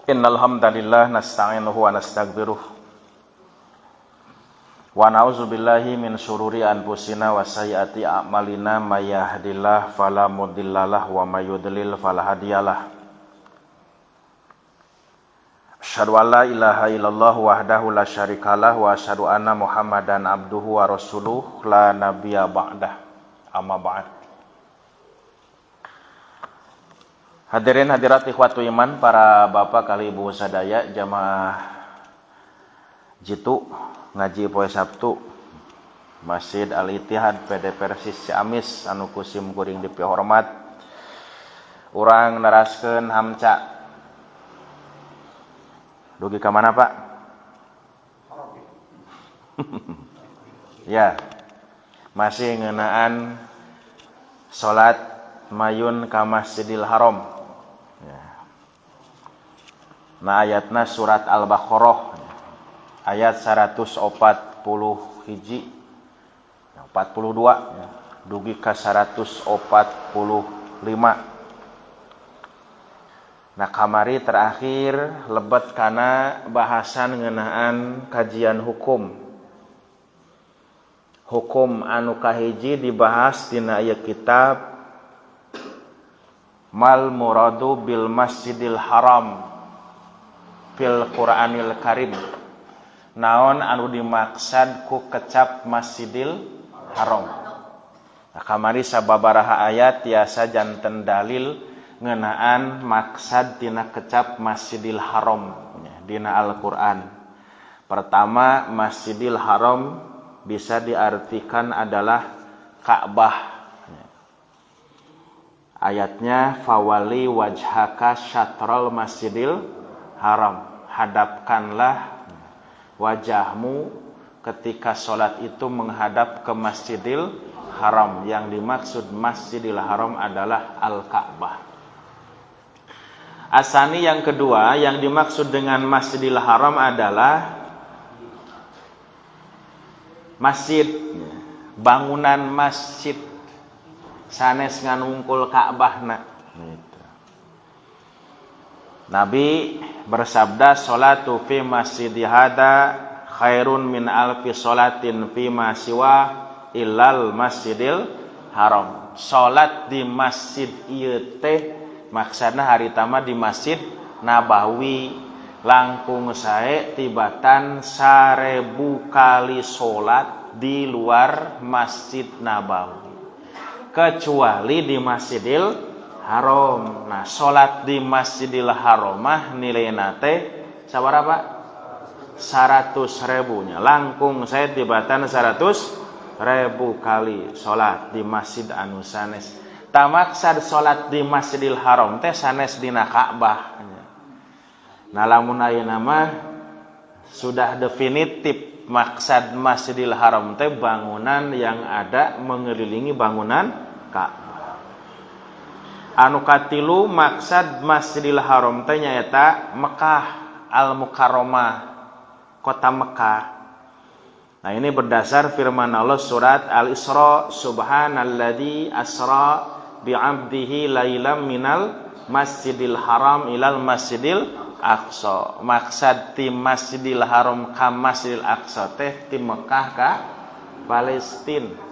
Innal hamdalillah nasta'inuhu wa nastaghfiruh wa na'udzu billahi min syururi anfusina wa sayyiati a'malina may yahdihillahu fala mudhillalah wa may yudlil fala hadiyalah. Asyhadu an la ilaha illallah wahdahu la syarikalah wa asyhadu anna Muhammadan abduhu wa rasuluh la nabiyya ba'dah. Amma ba'd. Hadirin hadirat ikhwatu iman, para bapak kali ibu sadaya jamaah jitu ngaji poe Sabtu Masjid Al-Ittihad PD Persis Ciamis anu kusim kuring dipihormat. Urang neraskeun hamca dugi ka mana Pak? Ya, masih ngeunaan salat mayun ka Masjidil Haram. Nah ayatna surat Al-Baqarah ayat 140 hiji 42 dugi ka 145. Nah kamari terakhir lebet kana bahasan ngeunaan kajian hukum anu kahiji dibahas dina aya kitab Mal Muradu bil Masjidil Haram fil Qur'anil Karim. Naon anu dimaksad ku kecap Masjidil Haram. Nah, kamari sababaraha ayat tiasa janten dalil ngeunaan maksad tina kecap Masjidil Haram dina Al-Qur'an. Pertama, Masjidil Haram bisa diartikan adalah Ka'bah. Ayatnya fawali wajhaka syatral Masjidil Haram, hadapkanlah wajahmu ketika sholat itu menghadap ke Masjidil Haram. Yang dimaksud Masjidil Haram adalah Al-Ka'bah. Asani yang kedua, yang dimaksud dengan Masjidil Haram adalah masjid, bangunan masjid sanes nganungkul Ka'bahna. Nabi bersabda, "Sholatu fi masjidi hada khairun min alfi sholatin fi ma siwa illal Masjidil Haram." Salat di masjid ieu teh maksudna haritama di Masjid Nabawi langkung sae tibatan 1000 kali salat di luar Masjid Nabawi kecuali di Masjidil Haram. Nah, salat di Masjidil Haramah nilainya teh sabaraha Pak? 100.000 nya. Langkung saya tibatan 100.000 kali salat di masjid anu sanes. Tamaksad salat di Masjidil Haram teh sanes dina Ka'bah. Nah, lamun ayeuna mah sudah definitif maksad Masjidil Haram teh bangunan yang ada mengelilingi bangunan Ka'bah. Anu katilu maksad Masjidil Haram teh nyaeta Mekah Al-Mukarramah, kota Mekah. Nah, ini berdasar firman Allah surat Al-Isra, subhanalladzi asra bi'abdihi lailam minal Masjidil Haram ilal Masjidil Aqsa. Maksad ti Masjidil Haram ka Masjidil Aqsa teh ti Mekah ka Palestina.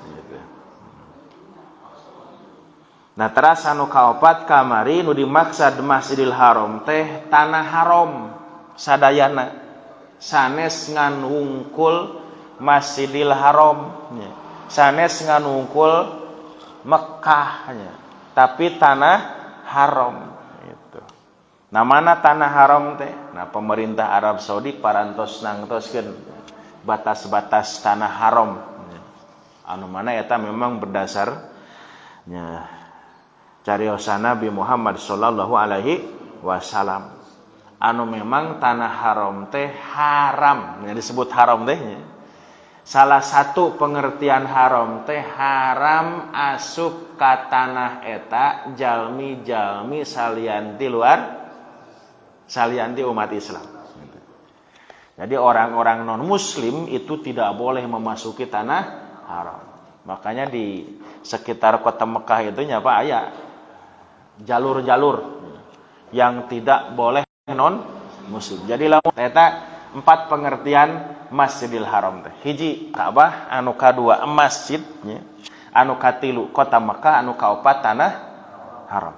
Nah, teras anu kaopat kamari nu dimaksad Masjidil Haram teh tanah haram sadayana sanes nganungkul Masjidil Haram sanes nganungkul Mekah tapi tanah haram gitu. Nah, mana tanah haram teh? Nah, pemerintah Arab Saudi parantos nangtoskeun batas-batas tanah haram anu mana eta memang berdasarnya cariosan Nabi Muhammad sallallahu alaihi wasallam. Anu memang tanah haram teh haram, disebut haram teh. Salah satu pengertian haram teh haram asup ka tanah eta jalmi-jalmi salian ti luar salian ti umat Islam. Jadi orang-orang non muslim itu tidak boleh memasuki tanah haram. Makanya di sekitar kota Mekah itu nyapa aya jalur-jalur yang tidak boleh non muslim. Jadi lamun eta 4 pengertian Masjidil Haram teh. Hiji Ka'bah, anu kadua masjid nya, anu katilu kota Mekah, anu kaopat tanah haram.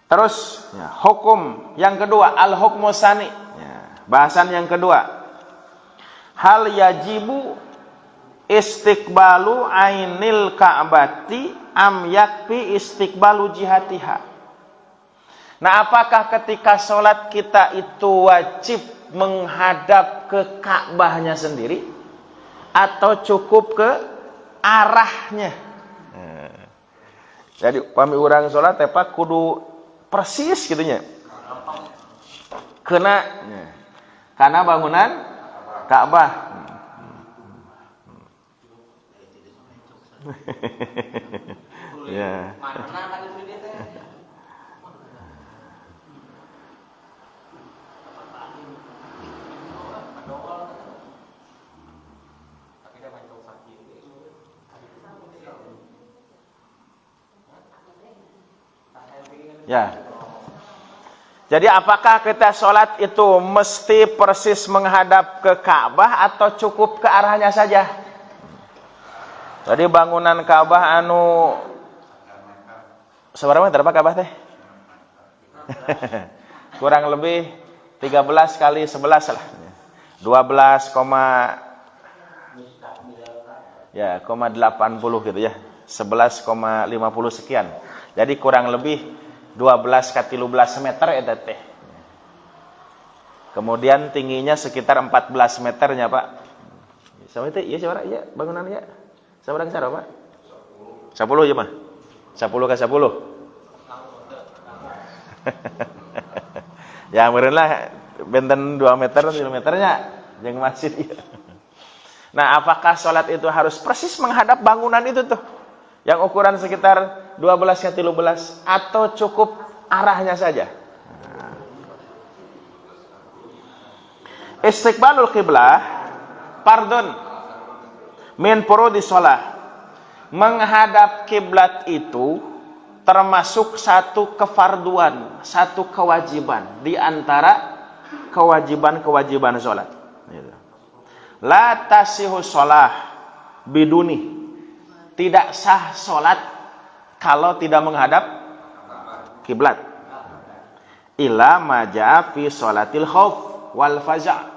Terus ya, hukum yang kedua al-hukmu tsani. Ya, bahasan yang kedua. Hal yajibu istiqbalu ainil ka'bati am yakfi istiqbalu jihatiha. Nah, apakah ketika sholat kita itu wajib menghadap ke Ka'bahnya sendiri atau cukup ke arahnya? Jadi pami urang sholat tepat kudu persis gitunya. Kena karena bangunan Ka'bah. Ya. Ya. Jadi apakah kita sholat itu mesti persis menghadap ke Ka'bah atau cukup ke arahnya saja? Jadi bangunan Ka'bah anu seberapa meter Pak Ka'bah teh? Kurang lebih 13 kali 11 lah. 12, ya, 80 gitu ya. 11,50 sekian. Jadi kurang lebih 12 ke 13 meter eta teh. Kemudian tingginya sekitar 14 meternya, Pak. Sama itu iya saudara, iya bangunan ya. Saudara ke Pak? 10 ya mah. 10 ke 10. Ya meureun lah benten 2 meter 3 meternya jeung masjid ieu. Nah, apakah sholat itu harus persis menghadap bangunan itu tuh? Yang ukuran sekitar 12 ke 13 atau cukup arahnya saja? Istiqbalul qiblah pardon min furudis shalah. Menghadap kiblat itu termasuk satu kefarduan, satu kewajiban di antara kewajiban-kewajiban salat. La tasihu shalah biduni. Tidak sah salat kalau tidak menghadap kiblat. Illa ma jaa fi sholatil khauf wal faza'.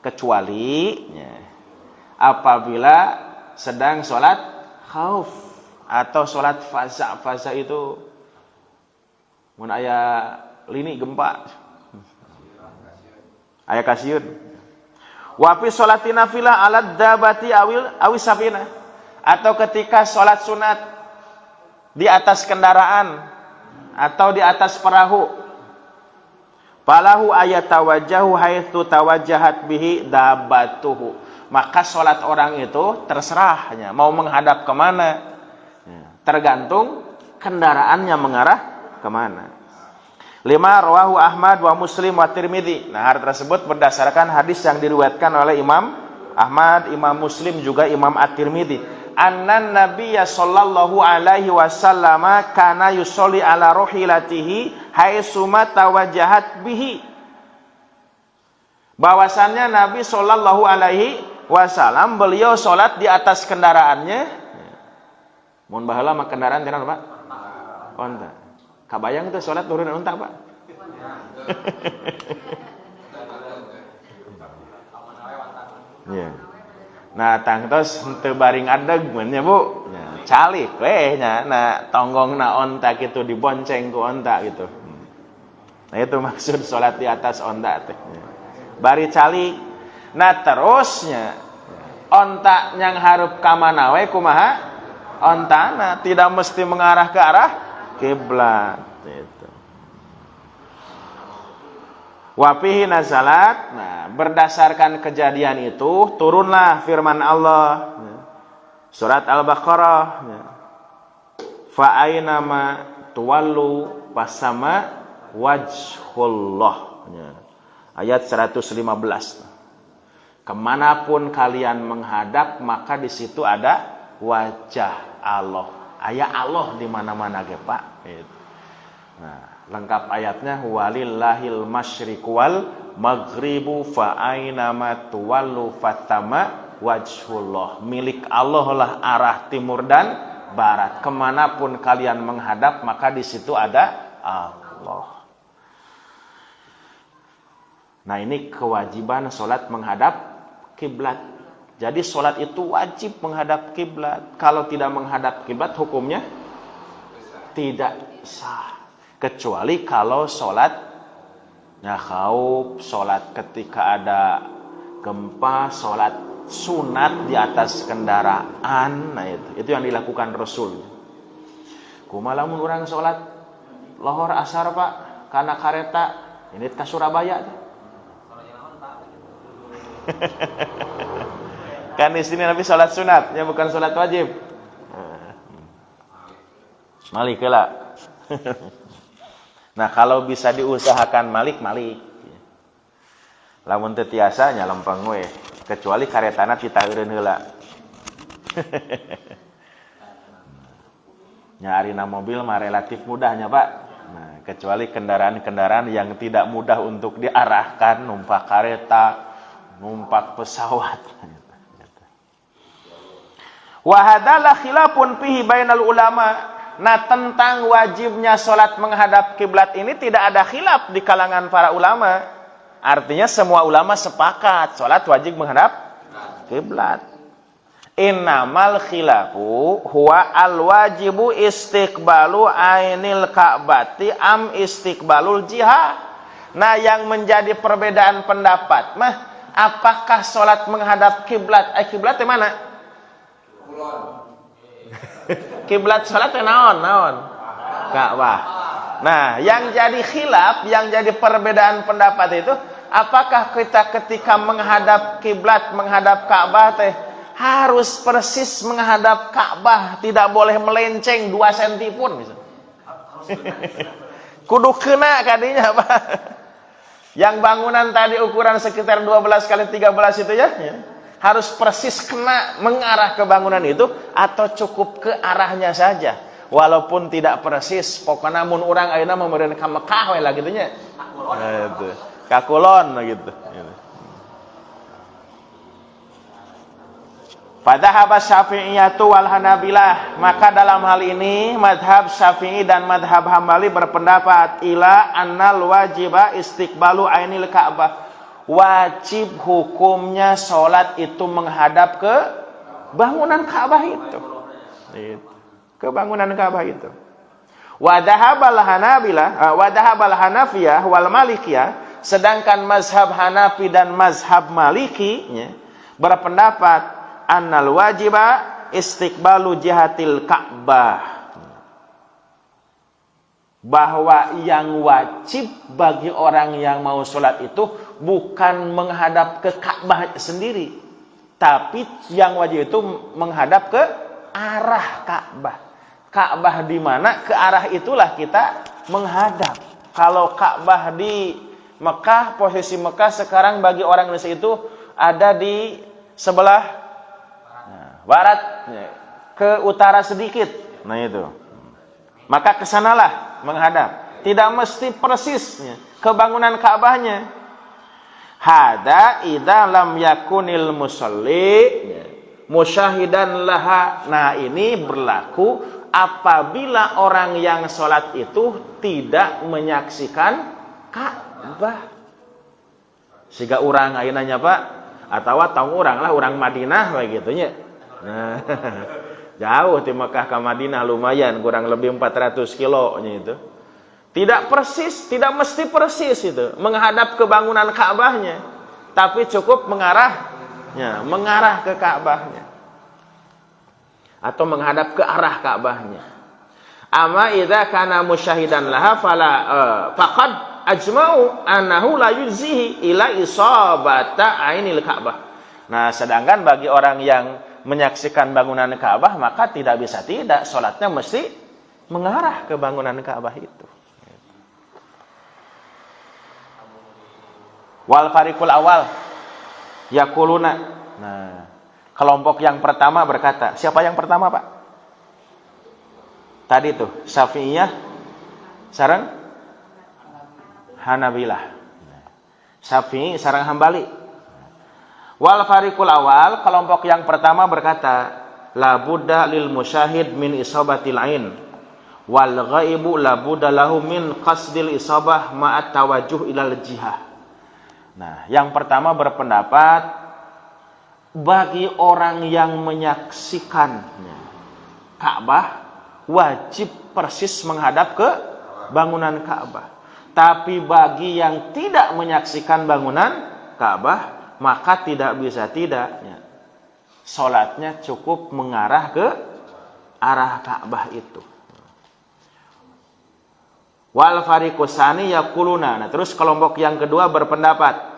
Kecuali apabila sedang salat khauf atau salat faza'. Faza' itu mun aya lini gempa. Aya kasieun. Wa fi sholati nafilah ala dabati awis safina. Atau ketika sholat sunat di atas kendaraan atau di atas perahu, falahu ayatawajahu haitsu tawajjahat bihi dabbatuhu. Maka sholat orang itu terserahnya mau menghadap kemana, tergantung kendaraannya mengarah kemana. 5 rawahu Ahmad wa Muslim wa Tirmidzi. Nah, hal tersebut berdasarkan hadis yang diriwayatkan oleh Imam Ahmad, Imam Muslim juga Imam At-Tirmidzi. Annan nabiyya sallallahu alaihi wasallam kana yusolli ala rohilatihi haitsuma tawajjahat bihi. Bahwasannya Nabi sallallahu alaihi wasallam beliau salat di atas kendaraannya. Mun baheula mah kendaraan teh Pak? Onta. Kabayang itu salat turun unta, Pak? Iya. Nah, tangtos teu baring adeg mun nya, Bu. Ya, calik we nya. Nah, tonggongna onta kitu dibonceng ku onta gitu. Nah, itu maksud salat di atas onta teh. Bari calik. Nah, terusnya onta yang hareup ka mana we kumaha? Ontana tidak mesti mengarah ke arah kiblat itu. Wa fihi nazalat. Nah, berdasarkan kejadian itu turunlah firman Allah surat Al-Baqarah, fa aina ma tuwallu fasama wajhullah, ayat 115. Kemanapun kalian menghadap maka di situ ada wajah Allah. Aya Allah di mana-mana ge, Pak. Nah, lengkap ayatnya walillahil masyriq wal maghribu fa ainama tuwallu fatama wajhullah. Milik Allah lah arah timur dan barat. Kemanapun kalian menghadap maka di situ ada Allah. Nah, ini kewajiban sholat menghadap kiblat. Jadi sholat itu wajib menghadap kiblat. Kalau tidak menghadap kiblat hukumnya tidak sah. Kecuali kalau sholatnya khauf, sholat ketika ada gempa, sholat sunat di atas kendaraan. Nah itu yang dilakukan Rasul. Kumaha lamun urang sholat lohor asar pak karena kareta ini ke Surabaya. Kan di sini Nabi sholat sunat, ya bukan sholat wajib. Malik lah. Nah kalau bisa diusahakan malik. Lamun teu tiasa nya lempeng we, kecuali karetana ditaheureun heula. Nya arina mobil mah relatif mudahnya, Pak. Nah, kecuali kendaraan-kendaraan yang tidak mudah untuk diarahkan, numpak kareta, numpak pesawat. Wa hadalah khilafun fihi bainal ulama. Nah, tentang wajibnya sholat menghadap kiblat ini tidak ada khilaf di kalangan para ulama. Artinya semua ulama sepakat sholat wajib menghadap kiblat. Innamal khilafu huwa al wajibu istiqbalu ainil ka'bati am istiqbalul jihad. Nah, yang menjadi perbedaan pendapat mah apakah sholat menghadap kiblat? Kiblat di mana? Kiblat sholat naon? Ka'bah. Nah, yang jadi khilaf, yang jadi perbedaan pendapat itu, apakah kita ketika menghadap kiblat, menghadap Ka'bah teh harus persis menghadap Ka'bah, tidak boleh melenceng 2 cm pun bisa. Kudu kena kadinya Pak. Yang bangunan tadi ukuran sekitar 12 kali 13 itu ya. Harus persis kena mengarah ke bangunan itu atau cukup ke arahnya saja walaupun tidak persis pokoknya mun urang ayeuna meureun ka Mekah we lah gitu nya itu ka Kulon gitu. Padahab Syafi'iyatu wal Hanabilah, maka dalam hal ini madhab Syafi'i dan madhab Hambali berpendapat ila annal wajiba istiqbalu ainil Ka'bah. Wajib hukumnya sholat itu menghadap ke bangunan Ka'bah itu. Ke bangunan Ka'bah itu. Wadhahabal Hanafiyah wal Malikiyah, sedangkan mazhab Hanafi dan mazhab Maliki berpendapat annal wajiba istiqbalu jihatil Ka'bah. Bahwa yang wajib bagi orang yang mau sholat itu bukan menghadap ke Ka'bah sendiri, tapi yang wajib itu menghadap ke arah Ka'bah. Ka'bah di mana, ke arah itulah kita menghadap. Kalau Ka'bah di Mekah, posisi Mekah sekarang bagi orang Indonesia itu ada di sebelah barat, ke utara sedikit. Nah itu. Maka kesanalah menghadap. Tidak mesti persisnya ke bangunan Ka'bahnya. Hada idza lam yakunil musalli musyahidan laha. Nah, ini berlaku apabila orang yang sholat itu tidak menyaksikan Ka'bah. Siga urang ayeuna nya Pak, atawa tong urang lah urang Madinah begitu nya. Nah, jauh di Mekah ke Madinah lumayan, kurang lebih 400 kilonya itu. Tidak persis, tidak mesti persis itu menghadap ke bangunan Ka'bahnya, tapi cukup mengarah ke Ka'bahnya atau menghadap ke arah Ka'bahnya. Amma idza kana musyahidan laha fala faqad ajma'u annahu la yujzihi ila isabata ainil Ka'bah. Nah, sedangkan bagi orang yang menyaksikan bangunan Ka'bah maka tidak bisa tidak, sholatnya mesti mengarah ke bangunan Ka'bah itu. Wal fariqul awal yaquluna. Nah, kelompok yang pertama berkata, siapa yang pertama Pak? Tadi tuh Syafi'iyah sareng Hanabilah. Syafi'i sareng Hambali. Wal fariqul awal, kelompok yang pertama berkata, la budda lil musyahid min isabatil ain wal ghaibu la budda lahu min qasdil isabah ma'at tawajjuh ilal jihah. Nah, yang pertama berpendapat bagi orang yang menyaksikan Ka'bah wajib persis menghadap ke bangunan Ka'bah. Tapi bagi yang tidak menyaksikan bangunan Ka'bah, maka tidak bisa tidaknya salatnya cukup mengarah ke arah Ka'bah itu. Wal fariqusani yaquluna. Nah, terus kelompok yang kedua berpendapat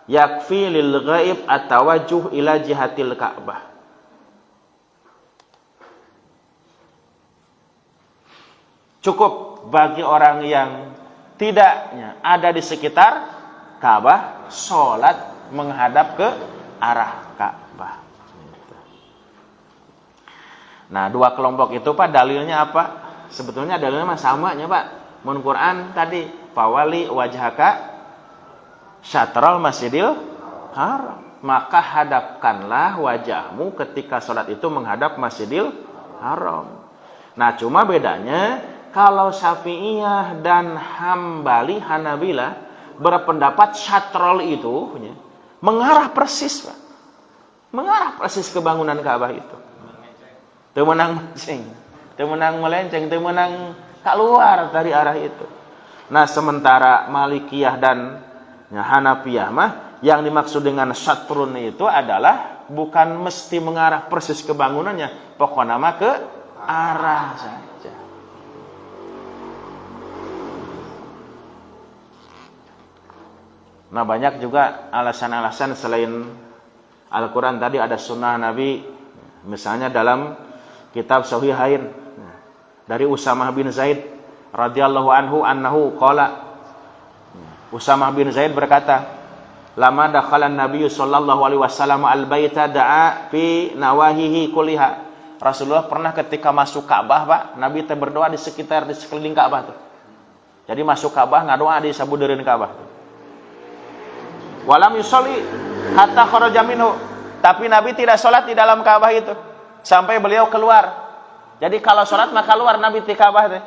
yakfi lil ghaib at-tawajjuh ila jihatil Ka'bah. Cukup bagi orang yang tidaknya ada di sekitar Ka'bah salat menghadap ke arah Ka'bah. Nah, dua kelompok itu Pak dalilnya apa? Sebetulnya dalilnya samanya Pak. Mun Quran tadi fawali wajhaka syatral masjidil haram. Maka hadapkanlah wajahmu ketika sholat itu menghadap masjidil haram. Nah, cuma bedanya kalau Syafi'iyah dan Hambali Hanabilah berpendapat syatrol itu mengarah persis Pak. Mengarah persis ke bangunan Ka'bah itu. Teu menang mancing, teu menang melenceng, teu menang keluar dari arah itu. Nah, sementara Malikiyah dan Hanafiyah mah yang dimaksud dengan syatrun itu adalah bukan mesti mengarah persis ke bangunannya, pokoknya mah ke arah saja. Nah, banyak juga alasan-alasan selain Al-Quran tadi, ada sunnah Nabi, misalnya dalam kitab Sahihain dari Usamah bin Zaid radhiyallahu anhu annahu qala. Usamah bin Zaid berkata, lama dakhalan Nabi sallallahu alaihi wasallam al-baita da'a fi nawahihi kulliha. Rasulullah pernah ketika masuk Ka'bah, Pak, Nabi teh berdoa di sekeliling Ka'bah tuh. Jadi masuk Ka'bah ngadoa di sabudeureun Ka'bah. Walam yusolli hatta kharaja minhu. Tapi Nabi tidak sholat di dalam Ka'bah itu sampai beliau keluar. Jadi kalau sholat maka keluar Nabi di Ka'bah teh.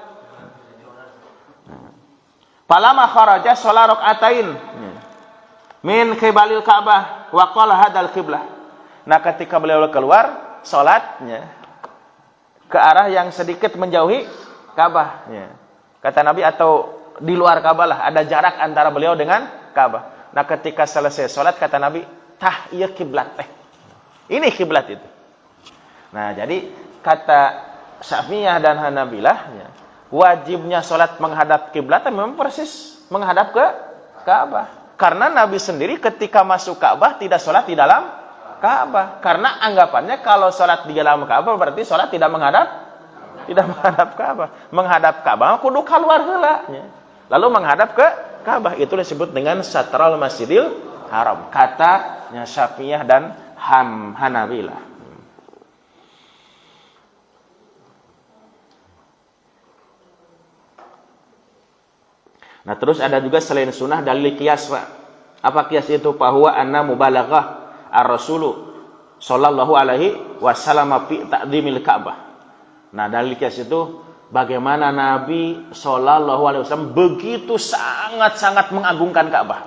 Palama kharaja sholat rakaatain min qibalil Ka'bah wa qala hadal qiblah. Nah, ketika beliau keluar sholatnya ke arah yang sedikit menjauhi Ka'bah. Kata Nabi, atau di luar Ka'bah lah, ada jarak antara beliau dengan Ka'bah. Nah, ketika selesai sholat kata Nabi, tah iya kiblat teh. Ini kiblat itu. Nah, jadi kata Syafi'iyah dan Hanabilah, wajibnya sholat menghadap kiblat memang persis menghadap ke Ka'bah. Karena Nabi sendiri ketika masuk Ka'bah tidak sholat di dalam Ka'bah. Karena anggapannya kalau sholat di dalam Ka'bah berarti sholat tidak menghadap Ka'bah. Menghadap Ka'bah kudu keluar heula. Lalu menghadap ke Ka'bah, itu disebut dengan satral masjidil haram. Katanya Syafi'iyah dan Hanabilah. Nah, terus ada juga selain sunnah dalil qiyas, Pak. Apa qiyas itu? Bahwa anna mubalaghah ar-rasulu sallallahu alaihi wasallam fi ta'dhimil Ka'bah. Nah, dalil qiyas itu bagaimana Nabi sallallahu alaihi wasallam begitu sangat-sangat mengagungkan Ka'bah.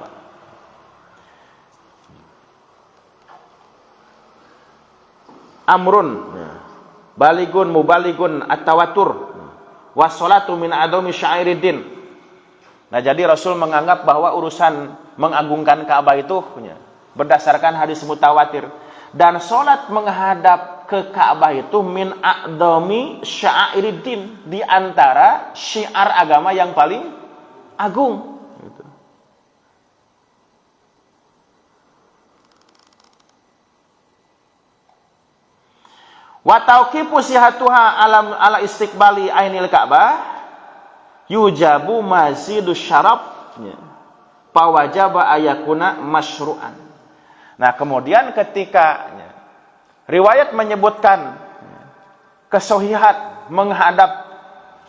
Amrun baligun mubaligun at-tawatur was-salatu min adami sya'iriddin. Nah, jadi Rasul menganggap bahwa urusan mengagungkan Ka'bah itu berdasarkan hadis mutawatir, dan salat menghadap ke Ka'bah itu min a'dami sya'iriddin, di antara syiar agama yang paling agung. Wa tauqifu sihatuha ala istiqbali ainil Ka'bah yujabu mazidus syaraf pawajaba ayakuna masyru'an. Nah, kemudian ketika riwayat menyebutkan kesohihat menghadap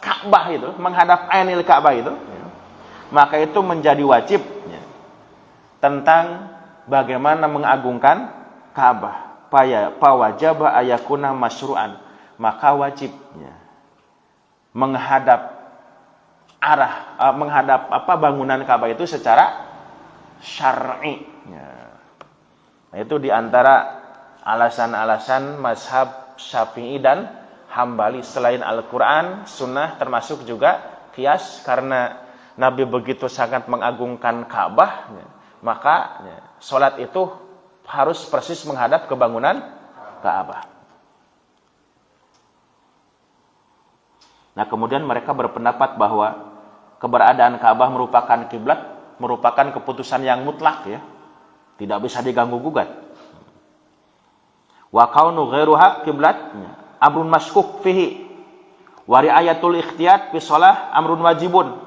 Ka'bah itu, menghadap ainil Ka'bah itu, ya, maka itu menjadi wajib ya, tentang bagaimana mengagungkan Ka'bah. Pawajaba ayakuna masyru'an, maka wajibnya menghadap bangunan Ka'bah itu secara syar'i. Ya. Nah, itu diantara alasan-alasan mazhab Syafi'i dan Hambali selain Al-Quran, Sunnah, termasuk juga qiyas, karena Nabi begitu sangat mengagungkan Ka'bah, ya, maka ya, sholat itu harus persis menghadap ke bangunan Ka'bah. Nah, kemudian mereka berpendapat bahwa keberadaan Ka'bah merupakan kiblat, merupakan keputusan yang mutlak ya, tidak bisa diganggu gugat. Wa kaunu ghairuha kiblat amrun maskuk fihi wa ri'ayatul ikhtiyat fi shalah amrun wajibun.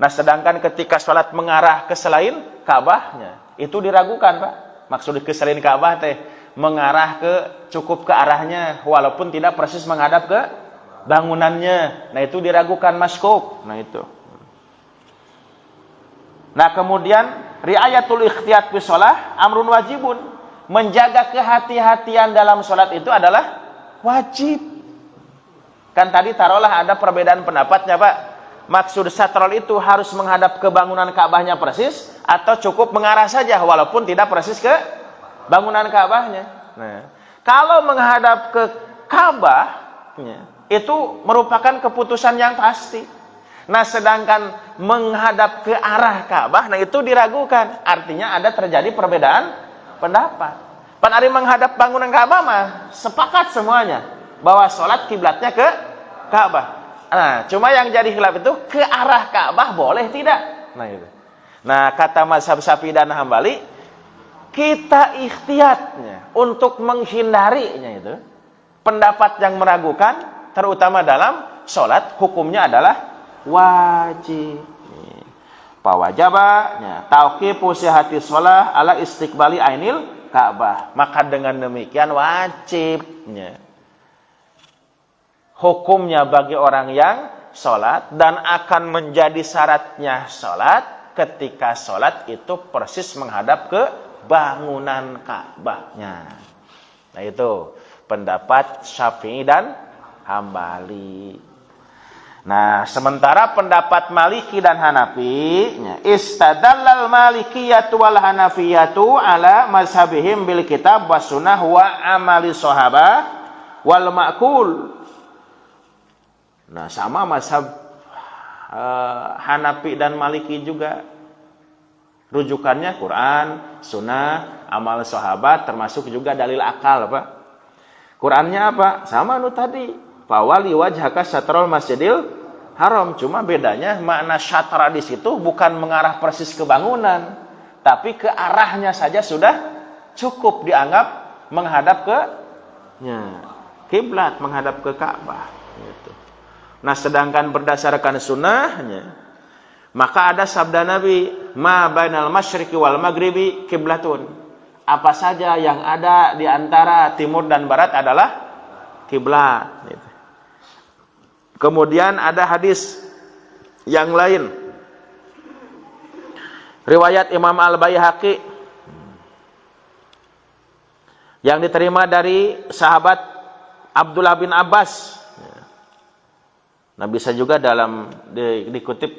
Nah, sedangkan ketika salat mengarah ke selain Ka'bahnya itu diragukan, Pak. Maksud ke selain Ka'bah teh mengarah ke cukup ke arahnya walaupun tidak persis menghadap ke bangunannya. Nah, itu diragukan maskuk. Nah, itu. Nah, kemudian riayatul ikhtiyat fi shalah amrun wajibun. Menjaga kehati-hatian dalam salat itu adalah wajib. Kan tadi taruhlah ada perbedaan pendapatnya, Pak. Maksud satrol itu harus menghadap ke bangunan Ka'bahnya persis atau cukup mengarah saja walaupun tidak persis ke bangunan Ka'bahnya. Nah, kalau menghadap ke Ka'bahnya itu merupakan keputusan yang pasti. Nah, sedangkan menghadap ke arah Ka'bah, nah itu diragukan. Artinya ada terjadi perbedaan pendapat. Pan ari menghadap bangunan Ka'bah mah sepakat semuanya bahwa sholat kiblatnya ke Ka'bah. Nah, cuma yang jadi khilaf itu ke arah Ka'bah boleh tidak? Nah, itu. Nah, kata mazhab Syafi'i dan Hambali, kita ikhtiyatnya untuk menghindarinya itu pendapat yang meragukan, terutama dalam sholat, hukumnya adalah wajib. Pawajabanya tauqifu sihhati shalah ala istiqbali ainil Ka'bah. Maka dengan demikian wajibnya hukumnya bagi orang yang sholat dan akan menjadi syaratnya sholat ketika sholat itu persis menghadap ke bangunan Ka'bahnya. Nah, itu pendapat Syafi'i dan Hambali. Nah, sementara pendapat Maliki dan Hanafi, istadallal Malikiyatu wal Hanafiyatu ala mazhabihim bil kitab was sunnah wa amali sahabah wal ma'kul. Nah, sama mazhab Hanafi dan Maliki juga. Rujukannya Quran, sunnah, amal sahabat, termasuk juga dalil akal, Pak. Qurannya apa? Sama nu tadi. Fawali wajhaka syatrul masjidil haram. Cuma bedanya makna syatra di situ bukan mengarah persis ke bangunan, tapi ke arahnya saja sudah cukup dianggap menghadap ke kiblat, menghadap ke Ka'bah. Gitu. Nah, sedangkan berdasarkan sunnahnya, maka ada sabda Nabi, ma bainal masyriqi wal maghribi kiblatun. Apa saja yang ada di antara timur dan barat adalah kiblat. Gitu. Kemudian ada hadis yang lain. Riwayat Imam Al-Baihaqi yang diterima dari sahabat Abdullah bin Abbas. Nah, bisa juga dikutip,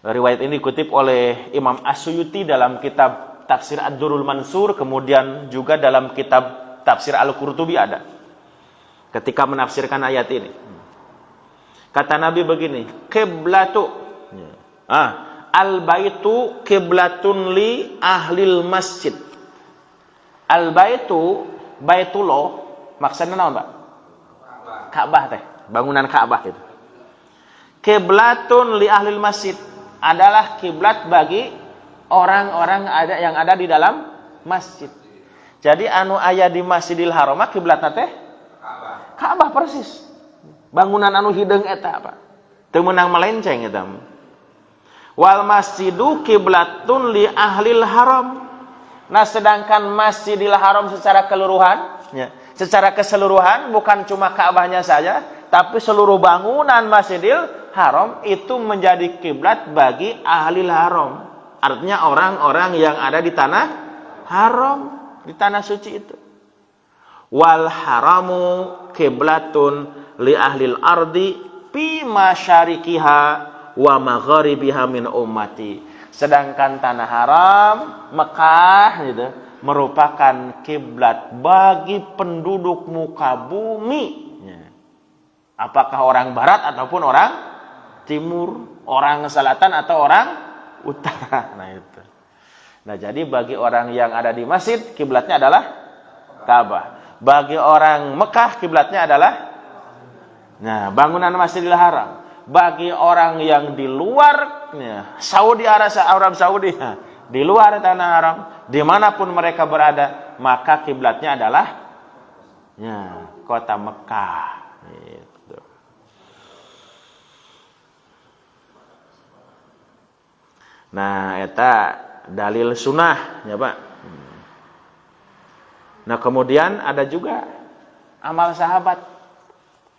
riwayat ini dikutip oleh Imam As-Suyuti dalam kitab Tafsir Ad-Durrul Mansur, kemudian juga dalam kitab Tafsir Al-Qurtubi ada. Ketika menafsirkan ayat ini. Kata Nabi begini, kiblatu al-baitu kiblatun li ahlil masjid. Al-baitu, baitullah, maksudnya naon, Pak? Ka'bah teh, bangunan Ka'bah itu. Kiblatun li ahlil masjid adalah kiblat bagi orang-orang yang ada di dalam masjid. Jadi anu aya di Masjidil Haram kiblatna teh Ka'bah persis. Bangunan anu hideung eta apa? Teu meunang melenceng eta. Wal masjidu kiblatun li ahlil haram. Nah, sedangkan Masjidil Haram secara keseluruhan bukan cuma Ka'bahnya saja, tapi seluruh bangunan Masjidil Haram itu menjadi kiblat bagi ahli haram. Artinya orang-orang yang ada di tanah haram, di tanah suci itu. Wal haramu kiblatun li ahlil ardi fi masyarikiha wa magharibiha min ummati. Sedangkan tanah haram Mekah gitu merupakan kiblat bagi penduduk muka bumi. Apakah orang barat ataupun orang timur, orang selatan atau orang utara. Nah itu. Nah jadi bagi orang yang ada di masjid kiblatnya adalah Ka'bah. Bagi orang Mekah kiblatnya adalah bangunan Masjidil Haram. Bagi orang yang di luar Saudi Arab Saudi, di luar tanah haram, dimanapun mereka berada, maka kiblatnya adalah kota Mekah. Gitu. Nah, eta dalil sunnah, ya Pak. Nah, kemudian ada juga amal sahabat,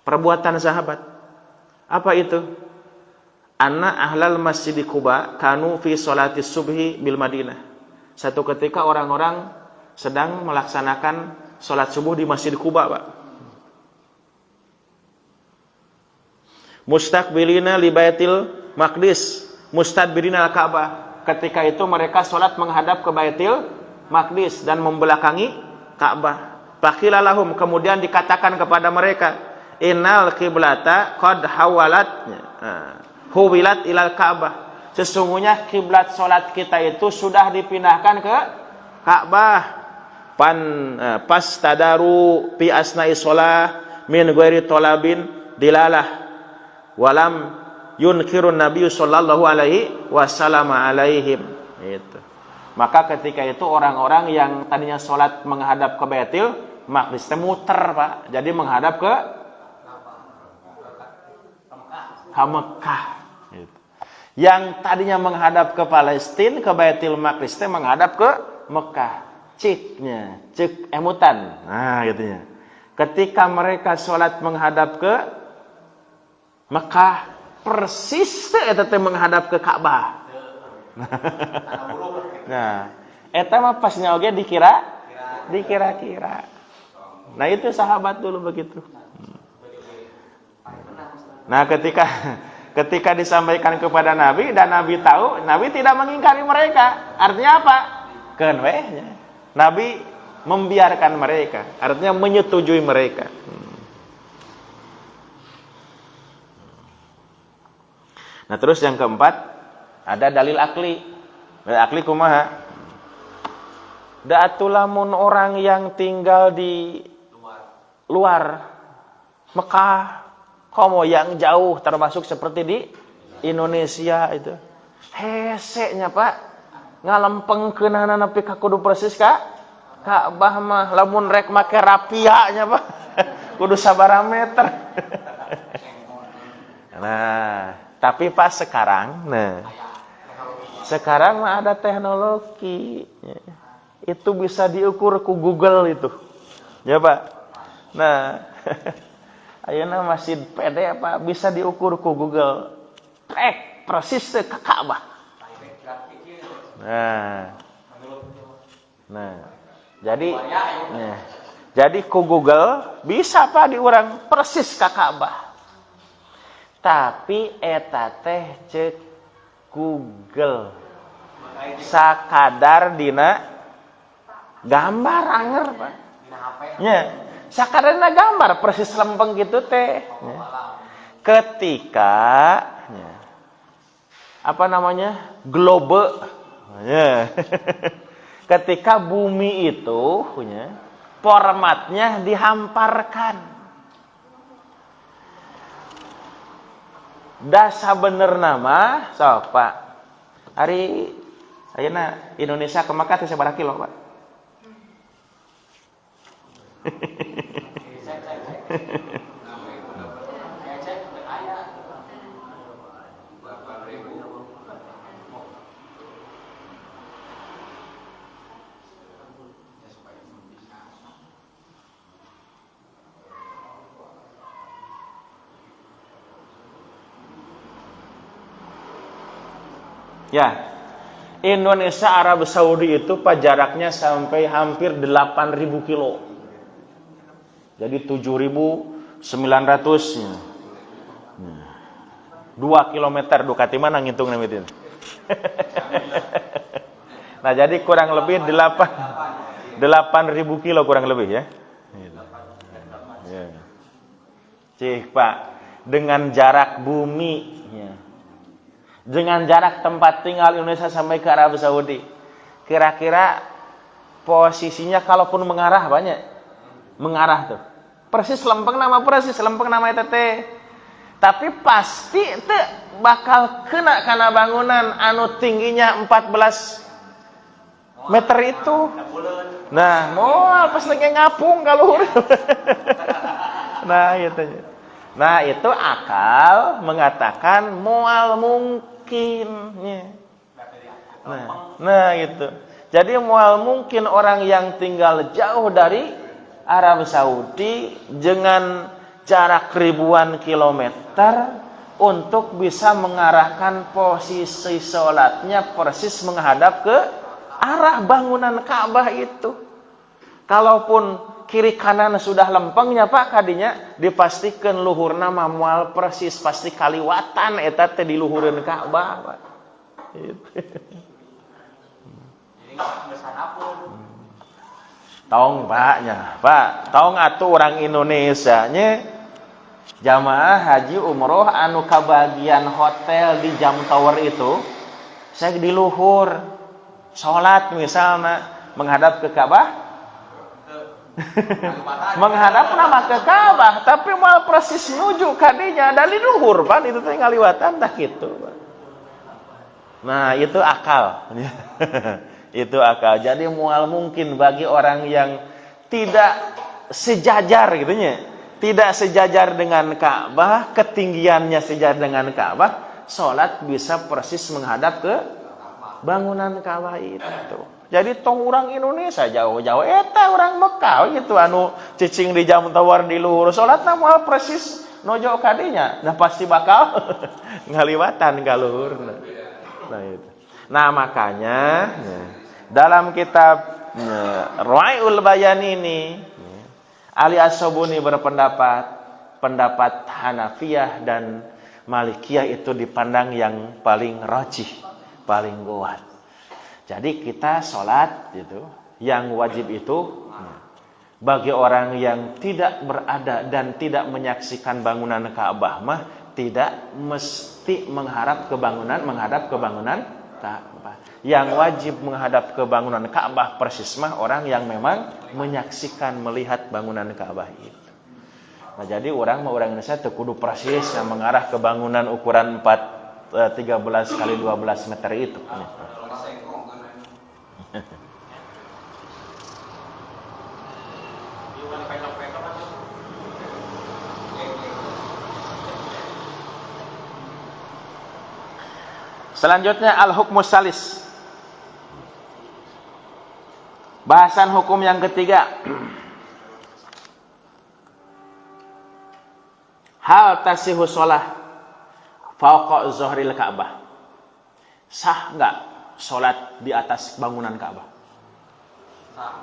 perbuatan sahabat. Apa itu? Anna ahlal masjid Quba kanu fi sholati subhi bil Madinah. Satu ketika orang-orang sedang melaksanakan sholat subuh di Masjid Quba, Pak. Mustaqbilina li Baitil Maqdis, mustadbirina al-Ka'bah. Ketika itu mereka sholat menghadap ke Baitil Maqdis dan membelakangi Ka'bah. Faqila lahum, kemudian dikatakan kepada mereka, innal qiblata qad huwilat ilal Ka'bah. Sesungguhnya kiblat sholat kita itu sudah dipindahkan ke Ka'bah. Pas tadaru fi asna'i sholah min ghairi tolabin dilalah walam yunkirun Nabi sallallahu alaihi wasallam alaihim. Itu. Maka ketika itu orang-orang yang tadinya sholat menghadap ke Baitul Maqdis muter, Pak. Jadi menghadap ke Mekah. Gitu. Yang tadinya menghadap ke Palestina, ke Baitul Maqdis menghadap ke Mekah. Cek emutan. Nah, gitunya. Ketika mereka sholat menghadap ke Mekah, persis eta teh menghadap ke Ka'bah. Nah, eta mah pasnya oge dikira-kira. Nah, itu sahabat dulu begitu. Nah, ketika disampaikan kepada Nabi dan Nabi tahu, Nabi tidak mengingkari mereka. Artinya apa? Keun we nya. Nabi membiarkan mereka, artinya menyetujui mereka. Nah, terus yang keempat ada dalil akli. Dalil akli kumaha? Da'atulamun orang yang tinggal di luar Mekah, komo yang jauh termasuk seperti di Indonesia itu. Hesenya, Pak. Ngalempengkeunana nepi ka kudu persis ka Ka'bah mah lamun rek make rapianya, Pak. Kudu sabaraha meter. Nah, tapi pas sekarang, sekarang mah ada teknologi. Itu bisa diukur ku Google itu. Ya, Pak. Nah, ayeuna masjid pede Pak bisa diukur ku Google. Persis ke Ka'bah. Nah, jadi ku Google bisa Pak diurang persis ka Ka'bah. Tapi eta teh ceuk Google sakadar dina gambar anger, Pak. Nya, sakadar dina gambar persis lempeng gitu teh. Ketika globe. Ketika bumi itu formatnya dihamparkan. Dasa bener nama, sok Pak. Hari ayeuna Indonesia ke Mekah teh sabaraha kilo, Pak? Ya, Indonesia Arab Saudi itu Pak jaraknya sampai hampir 8.000 kilo. Jadi 7.900 2 kilometer Ducati mana ngitung namitin. Nah, jadi kurang lebih 8.000 kilo kurang lebih ya. Cih Pak, dengan jarak bumi ya. Dengan jarak tempat tinggal Indonesia sampai ke Arab Saudi, kira-kira posisinya kalaupun mengarah banyak, mengarah tuh, persis lempeng nama itu teh. Tapi pasti teh bakal kena karena bangunan anu tingginya 14 meter itu. Nah, moal pas lagi ngapung kalau Nah, itu akal mengatakan moal mungkin. Nah, itu. Jadi moal mungkin orang yang tinggal jauh dari Arab Saudi dengan jarak ribuan kilometer untuk bisa mengarahkan posisi sholatnya persis menghadap ke arah bangunan Ka'bah itu. Kalaupun kiri kanan sudah lempengnya Pak kadinya dipastikan luhurna moal persis pasti kaliwatan eta teh di luhureun Ka'bah Pak. Tong Paknya, Pak, tong atuh orang Indonesia nya jamaah haji umroh anu kabagian hotel di Jam Tower itu saya di luhur salat misalnya menghadap ke Ka'bah. Menghadap nama ke Ka'bah tapi mal persis nuju kadinya dari luhur Pak itu teh ngaliwatan tah kitu Pak. Nah, itu akal. Itu akal. Jadi mual mungkin bagi orang yang tidak sejajar gitu nya. Tidak sejajar dengan Ka'bah, ketinggiannya sejajar dengan Ka'bah, salat bisa persis menghadap ke bangunan Ka'bah itu. Jadi tong orang Indonesia jauh-jauh eta orang Mekah gitu anu cicing di Jam Tower di luhur salatna moal persis nojo kadinya. Nah, pasti bakal ngaliwatan ka luhur. Nah, itu. Nah, makanya dalam kitab Ru'ayul Bayan ini Ali As-Sabuni berpendapat pendapat Hanafiyah dan Malikiyah itu dipandang yang paling rajih, paling kuat. Jadi kita sholat itu yang wajib itu bagi orang yang tidak berada dan tidak menyaksikan bangunan Ka'bah mah tidak mesti menghadap ke bangunan Ka'bah. Yang wajib menghadap ke bangunan Ka'bah persis mah orang yang memang menyaksikan melihat bangunan Ka'bah itu. Nah, jadi orang Indonesia teu kudu persis yang mengarah ke bangunan ukuran 13 kali 12 meter itu. Selanjutnya al-hukmus salis. Bahasan hukum yang ketiga. Hal tasihu shalah fauqa zuhril Ka'bah. Sah enggak salat di atas bangunan Ka'bah? Sah.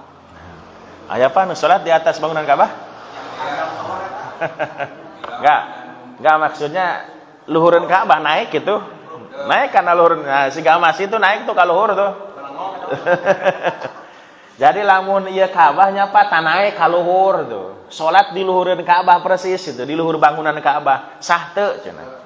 Aya apa nu salat di atas bangunan Ka'bah? Enggak maksudnya luhureun Ka'bah naik gitu. Naik karena luhur. Nah, si gamas itu naik tuh ka luhur tuh. Jadi lamun ieu Ka'bahnya Pak naik ka luhur tuh. Salat di luhureun Ka'bah persis itu, di luhur bangunan Ka'bah. Sah teu cenah.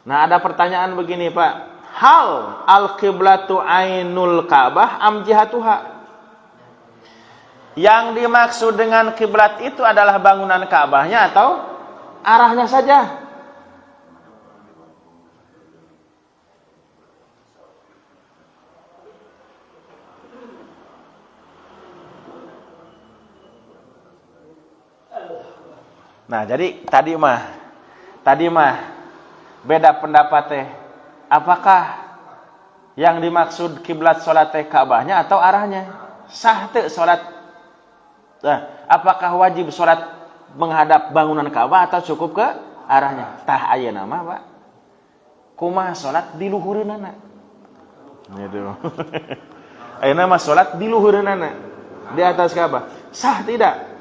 Nah, ada pertanyaan begini Pak. Hal al-qiblatu ainul Ka'bah am jihatuha? Yang dimaksud dengan kiblat itu adalah bangunan Ka'bahnya atau arahnya saja? Nah, jadi tadi mah beda pendapat teh. Apakah yang dimaksud kiblat salat teh Ka'bahnya atau arahnya? Sah teu salat? Nah, apakah wajib salat menghadap bangunan Ka'bah atau cukup ke arahnya? Tah ayeuna mah, Pak. Kumaha salat di luhureunana? Gitu. Ayeuna mah salat di luhureunana, di atas Ka'bah. Sah tidak?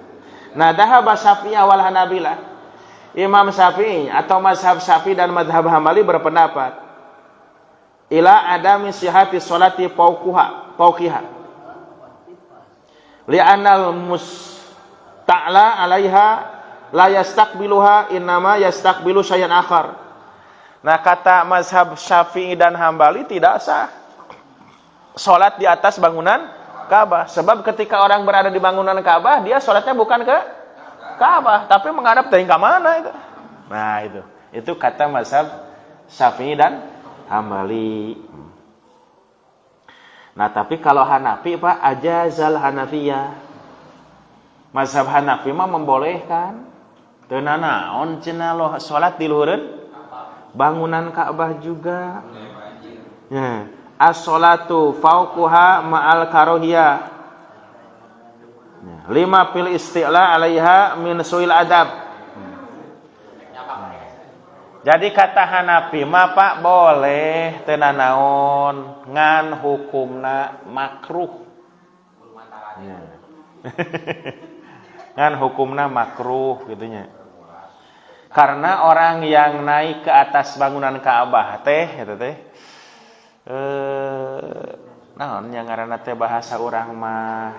Nah, dhahaba Syafi'i wal Hanabilah. Imam Syafi'i atau mazhab Syafi'i dan mazhab Hambali berpendapat ila adami sihhati sholati fauqiha. Li'annal musta'la 'alaiha la yastaqbiluha innama yastaqbilu syai'an akhar. Nah, kata mazhab Syafi'i dan Hambali tidak sah salat di atas bangunan Ka'bah, sebab ketika orang berada di bangunan Ka'bah, dia sholatnya bukan ke Ka'bah, tapi menghadap teuing ka mana itu. Nah, itu kata mazhab Syafi'i dan Hambali. Nah, tapi kalau Hanafi, Pak, ajazal Hanafiyah. Mazhab Hanafi mah membolehkan. Teu naon cenah lo salat di luhureun bangunan Ka'bah juga. Ya. As-sholatu fauquha ma'al karohiyah. Lima fil isti'la 'alaiha min su'il adab. Jadi kata Hanafi mah, Pak, boleh teu naon ngan hukumna makruh. Ngan hukumna makruh gitunya. Karena orang yang naik ke atas bangunan Ka'bah teh eta teh naon yang ngaranna teh bahasa urang mah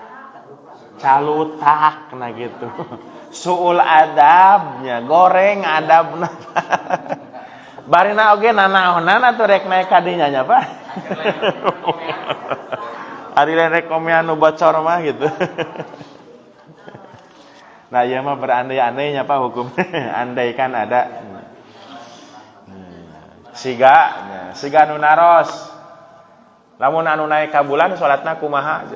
calutak nah gitu. Suul adabnya, goreng adabna. Barina oge nanaonan atuh rek naik ka dinya nya, Pak. Ari rek komean nu bocor mah gitu. Nah, ieu mah berandai-andai nya, Pak, hukumnya. Andai kan ada. Siga nu naros. Lamun anu naik ka bulan salatna kumaha?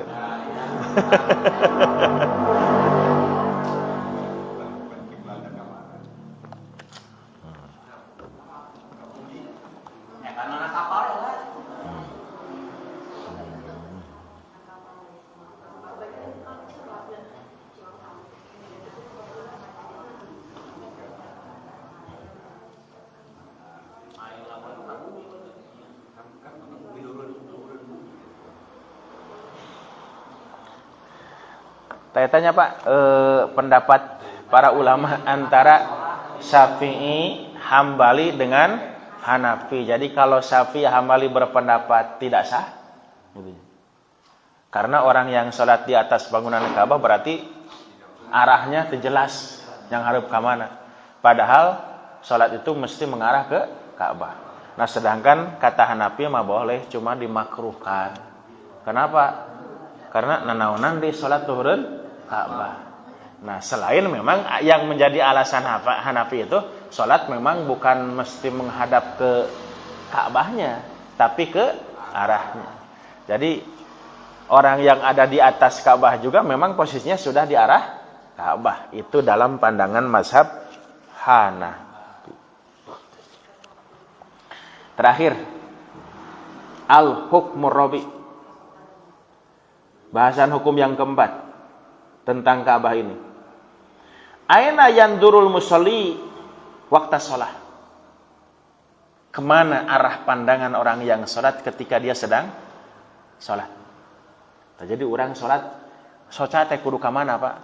Tanya Pak, pendapat para ulama antara Syafi'i, Hambali dengan Hanafi. Jadi kalau Syafi'i, Hambali berpendapat tidak sah, karena orang yang sholat di atas bangunan Ka'bah berarti arahnya jelas yang harap ke mana. Padahal sholat itu mesti mengarah ke Ka'bah. Nah, sedangkan kata Hanafi mah boleh, cuma dimakruhkan. Kenapa? Karena nanaonan di sholat duhurun Ka'bah. Nah, selain memang yang menjadi alasan Hanafi itu sholat memang bukan mesti menghadap ke Ka'bahnya, tapi ke arahnya. Jadi orang yang ada di atas Ka'bah juga memang posisinya sudah di arah Ka'bah. Itu dalam pandangan mazhab Hanafi. Terakhir, al-hukmur rabi'. Bahasan hukum yang keempat tentang Ka'bah ini. Aina yandurul musalli waqta shalah. Kemana arah pandangan orang yang sholat ketika dia sedang sholat? Jadi orang sholat, soca teh kudu ka mana, Pak?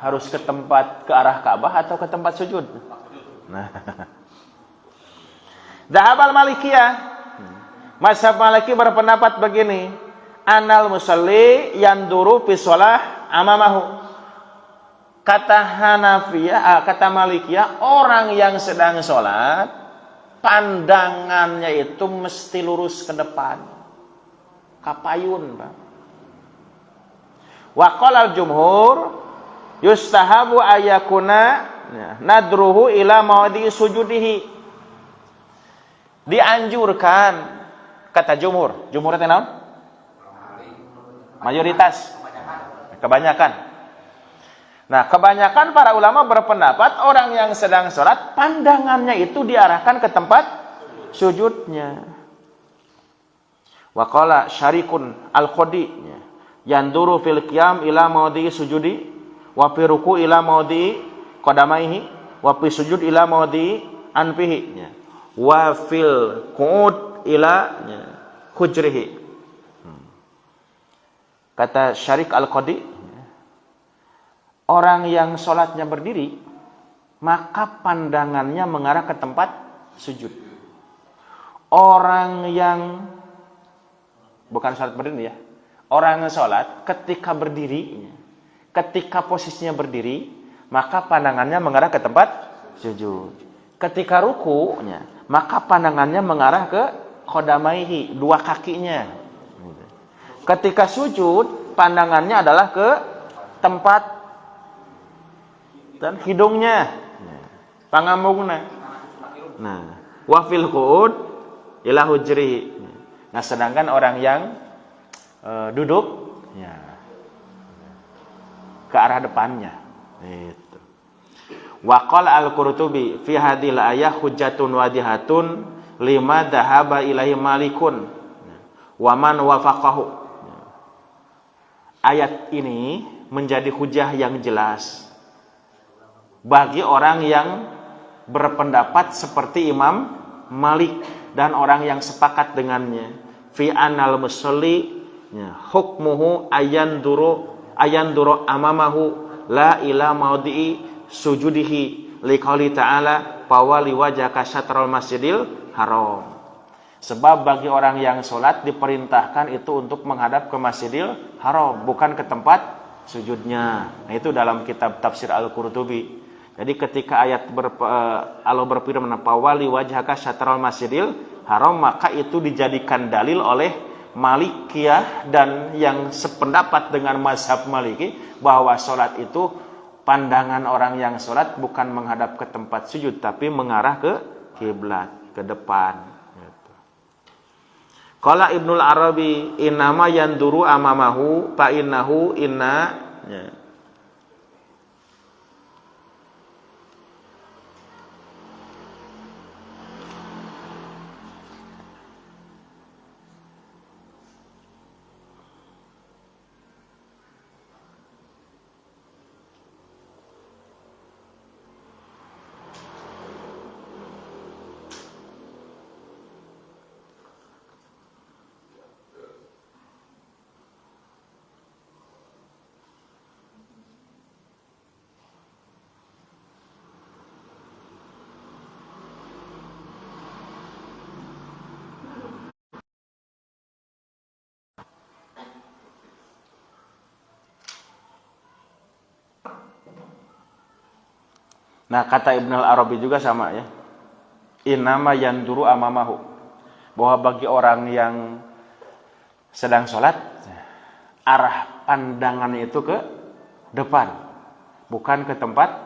Harus ke tempat, ke arah Ka'bah atau ke tempat sujud? Nah. Dhahabal Malikiyah. Mazhab Maliki berpendapat begini. Anal musalli yanduru fi shalah amamahu. Kata Hanafiyah, kata Malikiyah, orang yang sedang sholat pandangannya itu mesti lurus ke depan, kapayun, Pak. Wa qala al-jumhur yustahabu ayakuna nadruhu ila mawdi sujudihi. Dianjurkan, kata jumhur itu naon? Mayoritas, kebanyakan. Nah, kebanyakan para ulama berpendapat orang yang sedang sholat, pandangannya itu diarahkan ke tempat sujudnya. Wa qala Syarikun al-Khodi, yanduru fil qiyam ila maudhi sujudi, wa fi ruku ila maudhi qadamaihi, wa fi sujud ila maudhi anfihi, wa fil qu'ud ila hujrihi. Kata Syarik al-Qadi, orang yang sholatnya berdiri, maka pandangannya mengarah ke tempat sujud. Orang yang bukan sholat berdiri ya, orang yang sholat ketika berdiri, ketika posisinya berdiri, maka pandangannya mengarah ke tempat sujud. Ketika rukunya, maka pandangannya mengarah ke qadamaihi, dua kakinya. Ketika sujud, pandangannya adalah ke tempat dan hidungnya, pangambungna. Nah, wafil qu'ud ila hujrihi. Nah, sedangkan orang yang duduk ya, ke arah depannya. Itu. Wa qala al-Qurtubi fi hadhil ayah hujjatun wadihatun lima dhahaba ilaihi malikun wa man wafaqahu. Ayat ini menjadi hujah yang jelas bagi orang yang berpendapat seperti Imam Malik dan orang yang sepakat dengannya. Fi anal musalli hukmuhu ayanduru amamahu la ila maudhi'i sujudihi liqauli ta'ala fawali wajhaka syatral masjidil haram. Sebab bagi orang yang sholat diperintahkan itu untuk menghadap ke Masjidil Haram, bukan ke tempat sujudnya. Nah, itu dalam kitab tafsir Al-Qurtubi. Jadi ketika ayat Allah berfirman fawali wajhaka syatral masjidil haram, maka itu dijadikan dalil oleh Malikiyah dan yang sependapat dengan mazhab Maliki bahwa sholat itu pandangan orang yang sholat bukan menghadap ke tempat sujud tapi mengarah ke kiblat, ke depan. Qala Ibnul Arabi innama yanduru amamahu fa innahu inna Nah, kata Ibn al-Arabi juga sama ya. Innama yanduru amamahu. Bahwa bagi orang yang sedang sholat, arah pandangannya itu ke depan, bukan ke tempat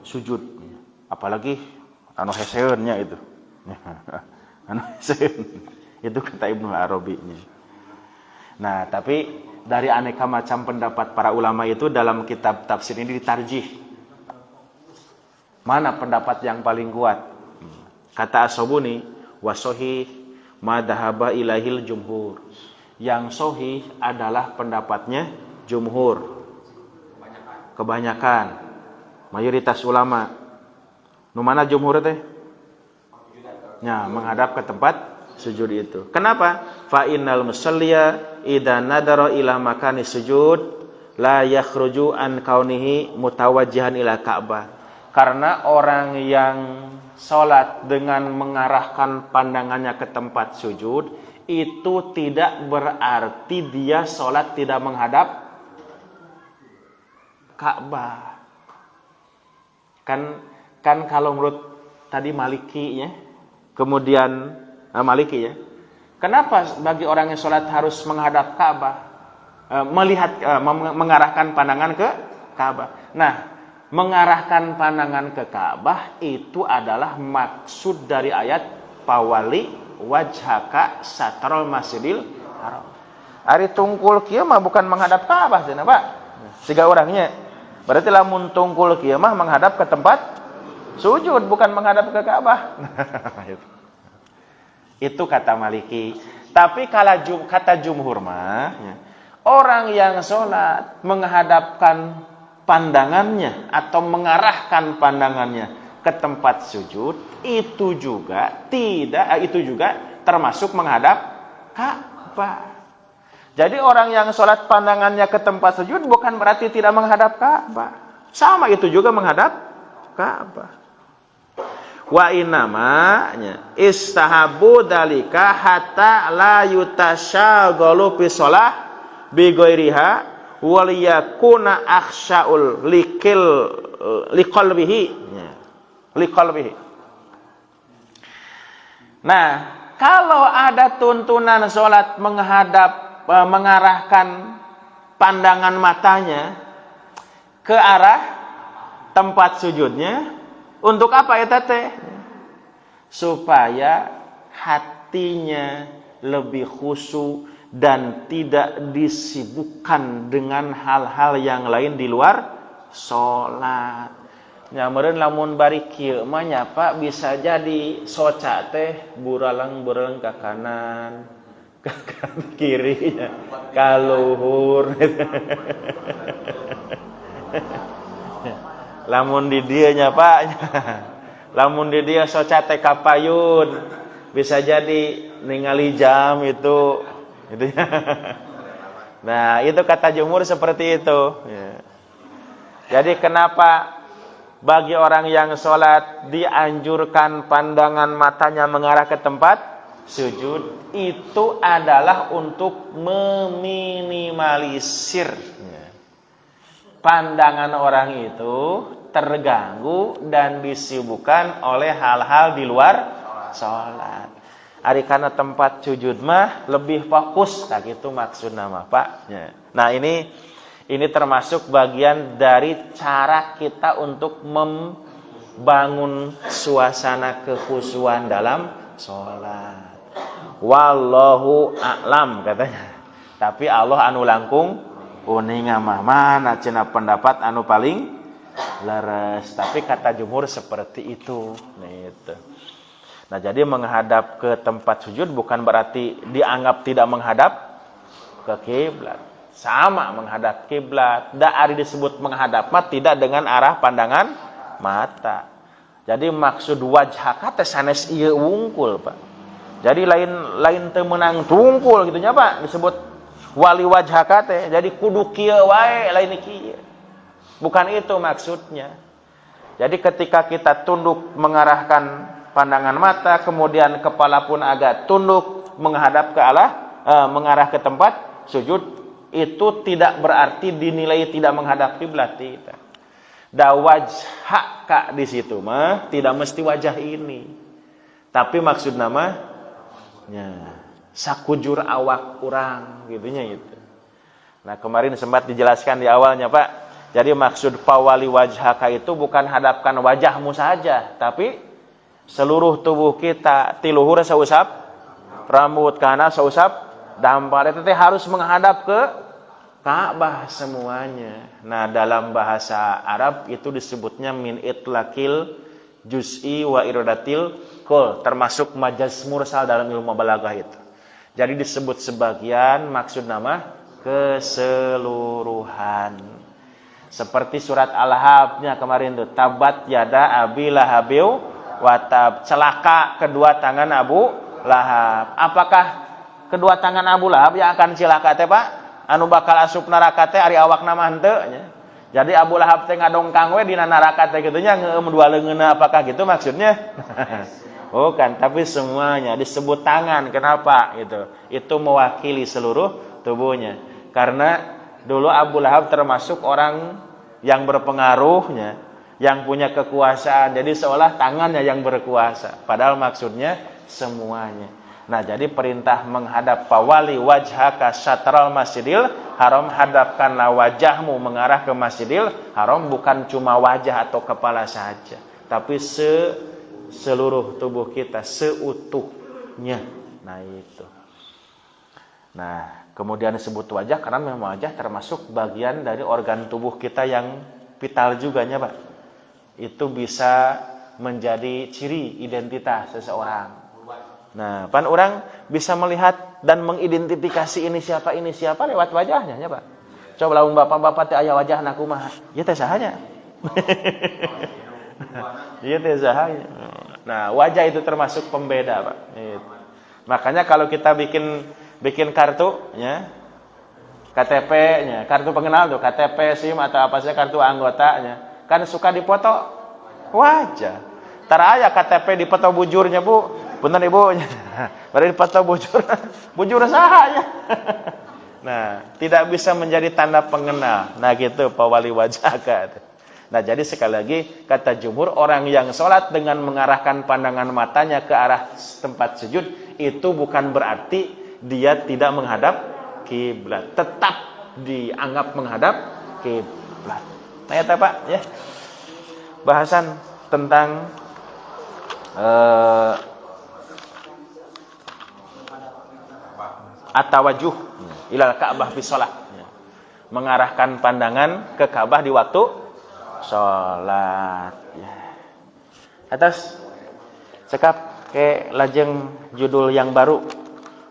sujud. Apalagi anu heseunnya itu. Anu heseun. Itu kata Ibn al-Arabi. Nah, tapi dari aneka macam pendapat para ulama itu dalam kitab tafsir ini ditarjih. Mana pendapat yang paling kuat? Kata As-Sabuni, wasohih madhaba ilahil jumhur. Yang sohih adalah pendapatnya jumhur. Kebanyakan. Mayoritas ulama. Nu mana jumhur teh? Ya, menghadap ke tempat sujud itu. Kenapa? Fa innal musalliya idza nadara ila makani sujud la yakhruju an kaunihi mutawajjihan ila Ka'bah. Karena orang yang sholat dengan mengarahkan pandangannya ke tempat sujud, itu tidak berarti dia sholat tidak menghadap Ka'bah. Kan kalau menurut tadi Maliki ya, kemudian Maliki ya, kenapa bagi orang yang sholat harus menghadap Ka'bah, mengarahkan pandangan ke Ka'bah? Nah, mengarahkan pandangan ke Ka'bah itu adalah maksud dari ayat pawali wajhaka satrul masjidil haram. Ari tungkul kieu mah bukan menghadap Ka'bah cenah, Pak. Siga orangnya Berarti lamun tungkul kieu mah menghadap ke tempat sujud, bukan menghadap ke Ka'bah. Itu kata Maliki. Tapi kata jumhur mah, orang yang sholat menghadapkan pandangannya atau mengarahkan pandangannya ke tempat sujud, itu juga termasuk menghadap Ka'bah. Jadi orang yang sholat pandangannya ke tempat sujud bukan berarti tidak menghadap Ka'bah. Sama itu juga menghadap Ka'bah. Wa innamanya istahabu dalika hatta la yutasyaghalu fi shalah bi ghairiha wal yakuna akhshaul liqalbihi. Nah, kalau ada tuntunan salat mengarahkan pandangan matanya ke arah tempat sujudnya, untuk apa eta teh? Supaya hatinya lebih khusyuk dan tidak disibukkan dengan hal-hal yang lain di luar salat. Nya meureun lamun bari kieu mah nya Pak bisa jadi soca teh buralang-buralang ka kanan, ka kiri, ka luhur. Lamun di dieu nya Pak, lamun di dieu soca teh kapayun, bisa jadi ningali jam itu gitu ya. Nah, itu kata jumhur seperti itu ya. Jadi kenapa bagi orang yang sholat dianjurkan pandangan matanya mengarah ke tempat sujud, itu adalah untuk meminimalisir pandangan orang itu terganggu dan disibukkan oleh hal-hal di luar sholat. Ari kana tempat sujud mah lebih fokus, tak itu maksudna mah Pak. Nah ini termasuk bagian dari cara kita untuk membangun suasana kekhusyuan dalam sholat. Wallahu a'lam katanya. Tapi Allah anu langkung uning mah mana cenah pendapat anu paling leres. Tapi kata jumhur seperti itu. Nah jadi menghadap ke tempat sujud bukan berarti dianggap tidak menghadap ke kiblat. Sama menghadap kiblat. Da ari disebut menghadap mah tidak dengan arah pandangan mata. Jadi maksud wajhaka teh sanes ieu wungkul Pak. Jadi lain teu meunang tungkul gitu nya Pak disebut wali wajhaka teh. Jadi kudu kieu wae lain kieu. Bukan itu maksudnya. Jadi ketika kita tunduk mengarahkan pandangan mata, kemudian kepala pun agak tunduk menghadap ke mengarah ke tempat sujud, itu tidak berarti dinilai tidak menghadap kiblat tidak. Da wajhaka di situ mah tidak mesti wajah ini. Tapi maksud nama sakujur awak kurang gitunya itu. Nah, kemarin sempat dijelaskan di awalnya, Pak. Jadi maksud fawali wajhaka itu bukan hadapkan wajahmu saja, tapi seluruh tubuh kita, tiluhur sausap rambut kana sausap dampar itu harus menghadap ke Ka'bah semuanya. Nah, dalam bahasa Arab itu disebutnya min itlaqil juz'i wa iradatil kul, termasuk majaz mursal dalam ilmu balaghah itu. Jadi disebut sebagian, maksud nama keseluruhan. Seperti surat Al-Habnya kemarin itu, tabat yada abi lahabiu watab, celaka kedua tangan Abu Lahab. Apakah kedua tangan Abu Lahab yang akan celaka teh Pak? Anu bakal asup neraka teh ari awakna mah henteu nya. Jadi Abu Lahab teh ngadongkang we dina neraka teh kitu nya ngeueum dua leungeunna, apakah gitu maksudnya? Bukan, tapi semuanya disebut tangan. Kenapa gitu? Itu mewakili seluruh tubuhnya. Karena dulu Abu Lahab termasuk orang yang berpengaruhnya, yang punya kekuasaan. Jadi seolah tangannya yang berkuasa. Padahal maksudnya semuanya. Nah, jadi perintah menghadap fawali wajhaka syatral masjidil haram, hadapkanlah wajahmu mengarah ke masjidil haram, bukan cuma wajah atau kepala saja, tapi seluruh tubuh kita seutuhnya. Nah, itu. Nah, kemudian disebut wajah karena memang wajah termasuk bagian dari organ tubuh kita yang vital juga nya Pak. Itu bisa menjadi ciri identitas seseorang. Nah, pan orang bisa melihat dan mengidentifikasi ini siapa lewat wajahnya ya Pak. Coba lamun bapak-bapak teh aya wajah anak kumaha? Ya teh sahanya. Iya teh sahanya. Nah, wajah itu termasuk pembeda Pak. Gitu. Makanya kalau kita bikin kartu ya, KTP-nya, kartu pengenal tuh, KTP, SIM atau apa saja kartu anggotanya, kan suka dipoto wajah. Tara aya KTP dipoto bujurnya Bu, punten Ibu. Baru dipoto bujur saha ya. Nah, tidak bisa menjadi tanda pengenal. Nah gitu Pak Wali wajah kan. Nah jadi sekali lagi kata jumhur, orang yang sholat dengan mengarahkan pandangan matanya ke arah tempat sujud itu bukan berarti dia tidak menghadap kiblat, tetap dianggap menghadap kiblat. Nah ya Pak ya, bahasan tentang at-tawajuh ilal Ka'bah fi shalah, mengarahkan pandangan ke Ka'bah di waktu salat ya. Atas cekap ke lajeng judul yang baru,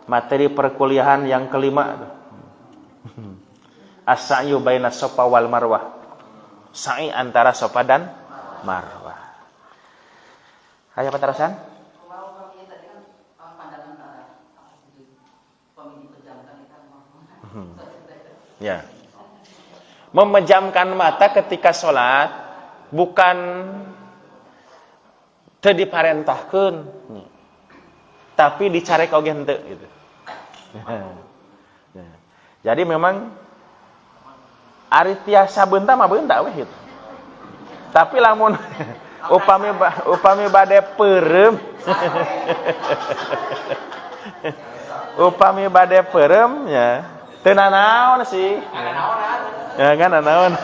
materi perkuliahan yang kelima, as-sa'yu baina safa wal marwah, sa'i antara safa dan marwah. Aya paterosan? Ya. Memejamkan mata ketika sholat bukan teu diparentahkeun, tapi dicarek oge henteu gitu. Jadi memang ari tiasa beunta mah beunta we gitu. Tapi lamun upami bade peureum upami bade peureum nya teu nanaon sih. Ya kan nanaon.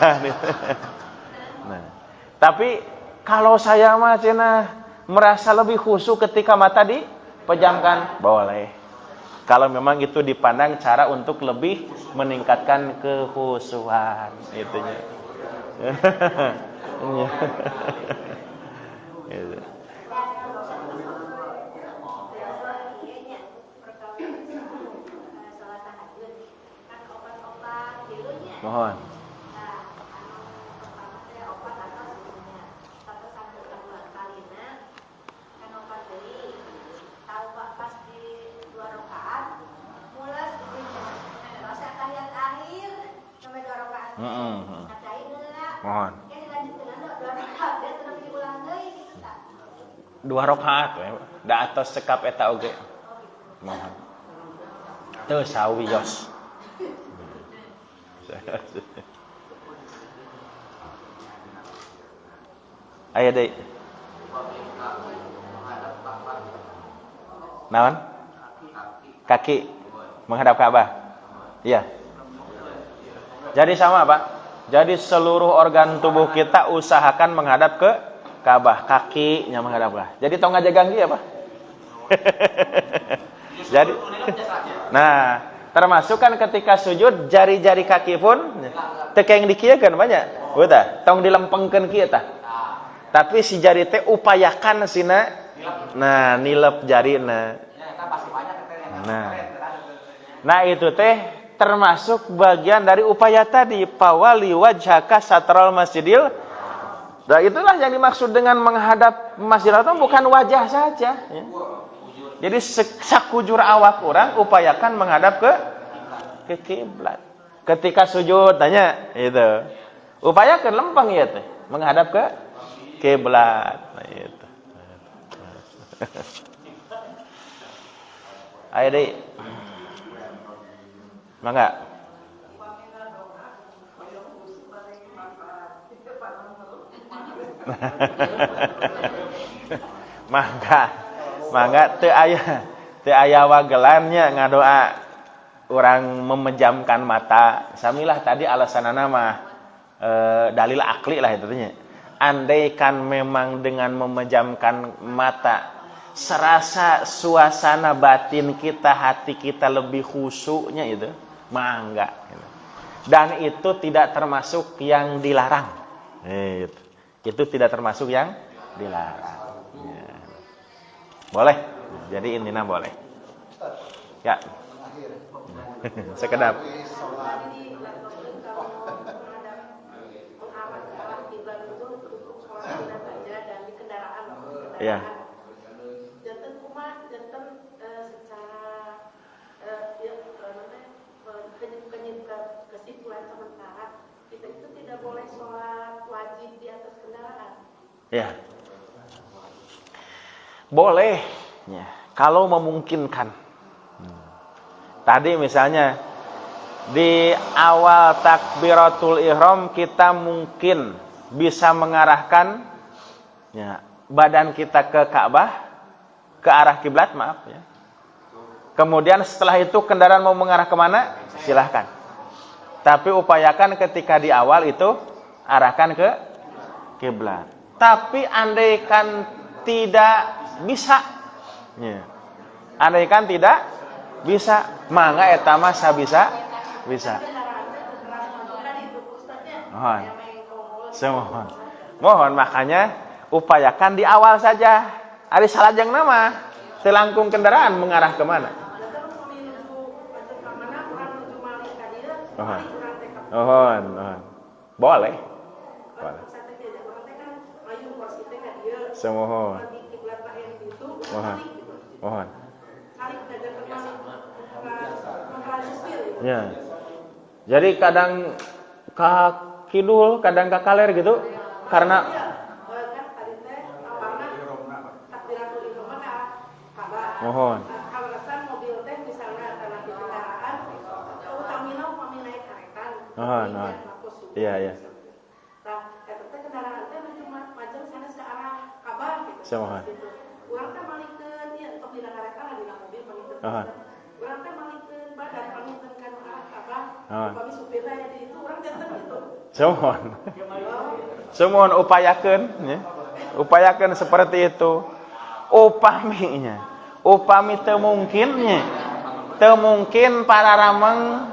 Nah, tapi kalau saya mah cenah merasa lebih khusyuk ketika mata dipejamkan, boleh. Kalau memang itu dipandang cara untuk lebih meningkatkan kekhusyuan itunya. Gitu. Mohon. Mohon. 2 rakaat we, da atos sekap eta oge. Mohon. Teu sawios. Aya deui. Naon? Kaki menghadap Ka'bah. Iya. Jadi sama, Pak. Jadi seluruh organ tubuh kita usahakan menghadap ke Ka'bah, kakinya menghadap Ka'bah. Jadi tong ngajagang ieu ya, Pak. Jadi nah, termasuk kan ketika sujud jari-jari kaki pun teu keng dikiekeun banyak. Udah, tong dilempengkeun kieu tah. Tapi si jari teh upayakan sina nilep jarina. Nah itu teh termasuk bagian dari upaya tadi, pawali wajhaka satral masjidil. Nah itulah yang dimaksud dengan menghadap Masjidil Haram, bukan wajah saja ya. Jadi sakujur awak orang upayakan menghadap ke kiblat. Ketika sujud tanya itu. Upayakan lempeng ya teh, menghadap ke kiblat. Nah itu. Ayo deh. Mangga. Mangga teu aya wagelannya ngadoa orang memejamkan mata. Samilah tadi alasanana mah dalil akli lah itu nya. Andaikan memang dengan memejamkan mata serasa suasana batin kita, hati kita lebih khusyuknya itu, mangga. Dan itu tidak termasuk yang dilarang. Gitu. Itu tidak termasuk yang dilarang. Ya. Boleh. Jadi intinya boleh. Ya. Sekedap. Ya. Kesimpulan sementara kita itu tidak boleh sholat wajib di atas kendaraan. Ya. Boleh, ya, kalau memungkinkan. Tadi misalnya di awal takbiratul ihram kita mungkin bisa mengarahkan ya, badan kita ke Ka'bah, ke arah kiblat, maaf ya. Kemudian setelah itu kendaraan mau mengarah kemana? Silahkan. Tapi upayakan ketika di awal itu arahkan ke kiblat. Tapi andaikan tidak bisa, ya. Andaikan tidak bisa, mangga eta mah sabisa bisa. Mohon makanya upayakan di awal saja. Ari salajeng nama selangkung kendaraan mengarah kemana? Mohon. Boleh. Semohon. Mohon. Ya. Jadi kadang ka kidul, kadang ka kaler gitu karena mohon. Mohon. Iya. Semohon. Urang teh malikeun ieu untuk dina kareta dina mobil malikeun. Urang teh malikeun badan pamikeun ka arah Ka'bah. Upami supirna aya di ditu urang janten gitu. Semohon upayakeun nya. Upayakeun seperti itu. Upami teu mungkin nya. Teu mungkin para rameng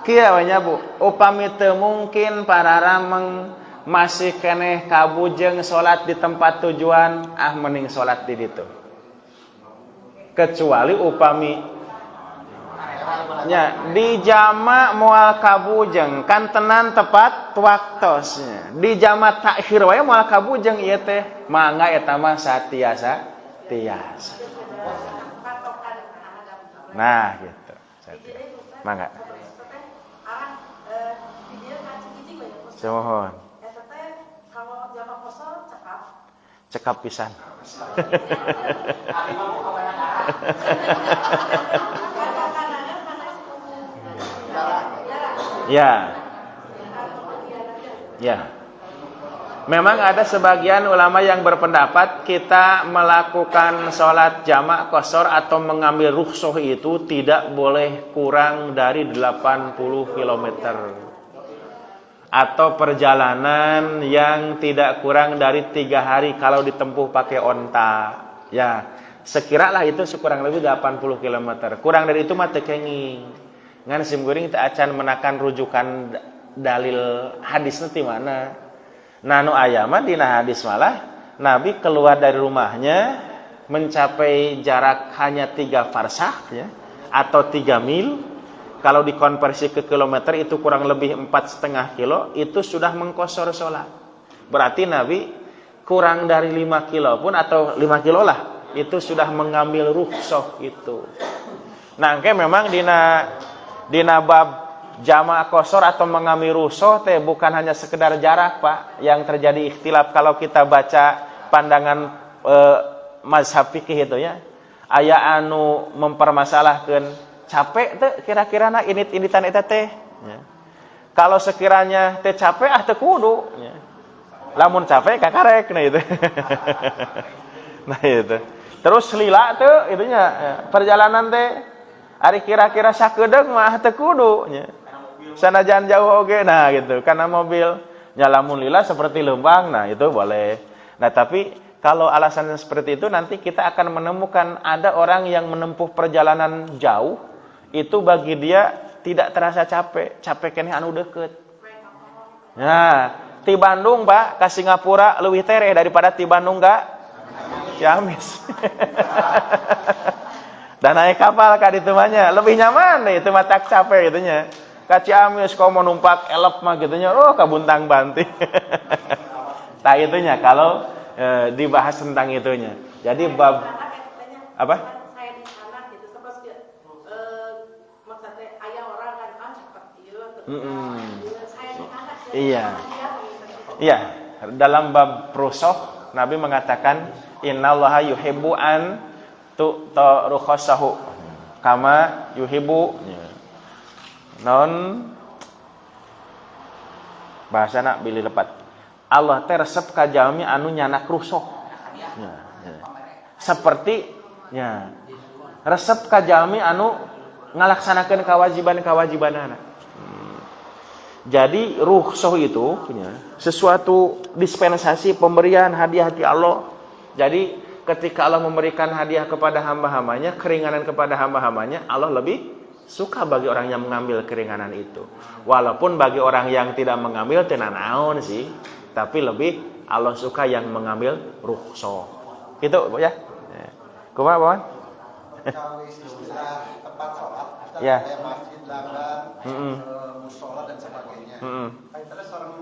kieu nya Bu. Upami teu mungkin para rameng masih keneh kabujeng salat di tempat tujuan, mending salat di ditu. Kecuali upami nya di jama moal kabujeng kan tenan tepat waktosnya. Di jama takhir wae moal kabujeng ieu teh mangga eta mah satiasa tiasa. Nah, gitu. Mangga. Mohon. Cekap pisan. Ya. Memang ada sebagian ulama yang berpendapat kita melakukan sholat jamak qashar atau mengambil rukhsah itu tidak boleh kurang dari 80 km. Atau perjalanan yang tidak kurang dari 3 hari kalau ditempuh pakai onta. Ya, sekiralah itu sekurang lebih 80 km. Kurang dari itu mah teu kenging. Ngan sim geuring teu acan menakan rujukan dalil hadis nanti mana. Nah nu aya mah dina hadis malah Nabi keluar dari rumahnya mencapai jarak hanya 3 farsakh ya, atau 3 mil. Kalau dikonversi ke kilometer itu kurang lebih 4,5 kilo, itu sudah mengqashar sholat. Berarti Nabi kurang dari 5 kilo pun atau 5 kilo lah, itu sudah mengambil rukhsah itu. Nah, memang dina bab jama' qashar atau mengambil rukhsah teh bukan hanya sekedar jarak, Pak. Yang terjadi ikhtilaf kalau kita baca pandangan mazhab fikih itu ya. Aya anu mempermasalahkeun capek teh kira-kira na init-initan eta teh ya. Kalau sekiranya teh capek teu kudu ya. Lamun capek kakarek nah itu. Nah itu. Terus lila teh itunya ya. Perjalanan teh ari kira-kira sakedeug mah teu kudu nya. Sanajan jauh oge nah gitu karena mobil nya lamun lila seperti Lembang nah itu boleh. Nah tapi kalau alasan seperti itu nanti kita akan menemukan ada orang yang menempuh perjalanan jauh itu bagi dia tidak terasa capek keneh anu deukeut. Nah, Ti Bandung Pak ke Singapura leuwih tereh daripada ti Bandung ka Ciamis. Dan naik kapal ka ditu mah nya lebih nyaman deh, itu mah tak capek gitu nya. Ka Ciamis kau mau numpak elep mah gitu nya, oh ka Buntang Banting. Tah itunya kalau dibahas tentang itunya. Jadi bab apa? Iya. Iya, dalam bab rusuh Nabi mengatakan innallaha yuhibbu an tu'rukhasahu kama yuhibbu non bahasana bilih lepat. Allah teh resep ka jalmi anu nyanak rusuh. Seperti resep ka jalmi anu ngalaksanakeun kewajiban-kewajibanana. Jadi rukhsah itu sesuatu dispensasi pemberian hadiah dari Allah. Jadi ketika Allah memberikan hadiah kepada hamba-hambanya, keringanan kepada hamba-hambanya, Allah lebih suka bagi orang yang mengambil keringanan itu. Walaupun bagi orang yang tidak mengambil tenan naon sih, tapi lebih Allah suka yang mengambil rukhsah. Itu ya. Kumaha, Bang? Kalau istilah tempat sholat, ya. Masjid, musola dan sebagainya. Kaitannya seorang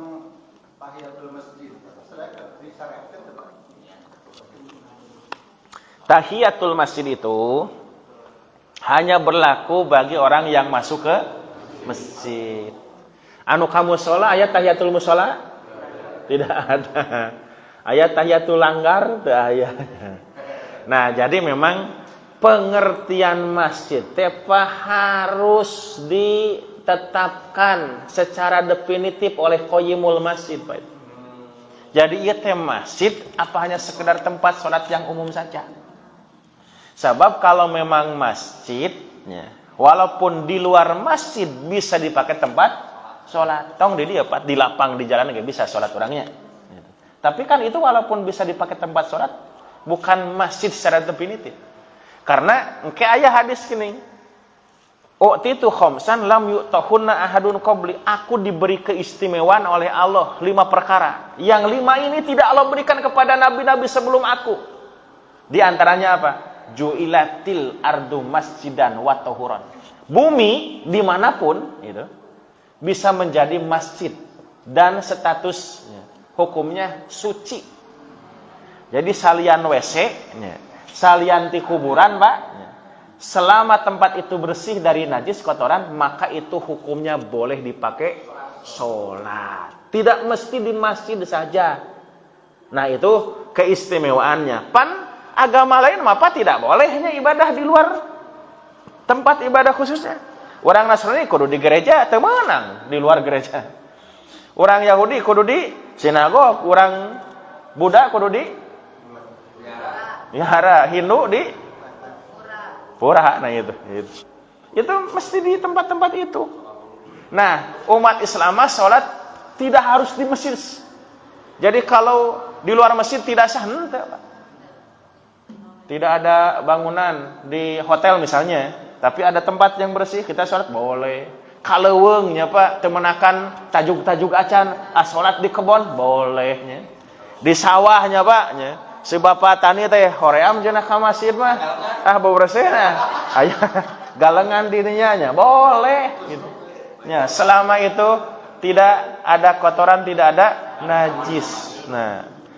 tahiyatul masjid, disyariatkan tidak? Tahiyatul masjid itu hanya berlaku bagi orang yang masuk ke masjid. Anu ka musola aya tahiyatul musola? Tidak ada. Aya tahiyatul langgar? Teu aya. Nah, jadi memang pengertian masjid tepa harus ditetapkan secara definitif oleh Qayyimul Masjid, Pak. Jadi ieu teh masjid apa hanya sekedar tempat sholat yang umum saja? Sebab kalau memang masjidnya, walaupun di luar masjid bisa dipakai tempat sholat, tong di dia Pak, di lapang di jalan nggak bisa sholat orangnya. Tapi kan itu walaupun bisa dipakai tempat sholat, bukan masjid secara definitif. Karena engke aya hadis gini. U'titu khamsan lam yu'tahunna ahadun qabli. Aku diberi keistimewaan oleh Allah 5 perkara. Yang 5 ini tidak Allah berikan kepada nabi-nabi sebelum aku. Di antaranya apa? Ju'ilatil ardu masjidan wa tahuran. Bumi dimanapun itu bisa menjadi masjid dan status hukumnya suci. Jadi salian WC salian di kuburan, Pak. Selama tempat itu bersih dari najis kotoran, maka itu hukumnya boleh dipakai sholat. Tidak mesti di masjid saja. Nah, itu keistimewaannya. Pan agama lain apa tidak bolehnya ibadah di luar tempat ibadah khususnya. Orang Nasrani kudu di gereja, teu meunang di luar gereja. Orang Yahudi kudu di sinagog, orang Buddha kudu di wihara, Hindu di pura. Nah itu mesti di tempat-tempat itu. Nah, umat Islam sholat tidak harus di masjid. Jadi kalau di luar masjid tidak sah, tidak ada bangunan di hotel misalnya, tapi ada tempat yang bersih, kita sholat boleh. Kaleuweungnya Pak, temenakan tajuk-tajuk acan, sholat di kebon bolehnya. Di sawahnya Pak, si bapak tani teh hoream cenah ka masjid mah beberesehna aya galengan dirinya nya boleh gitu nya selama itu tidak ada kotoran, tidak ada najis.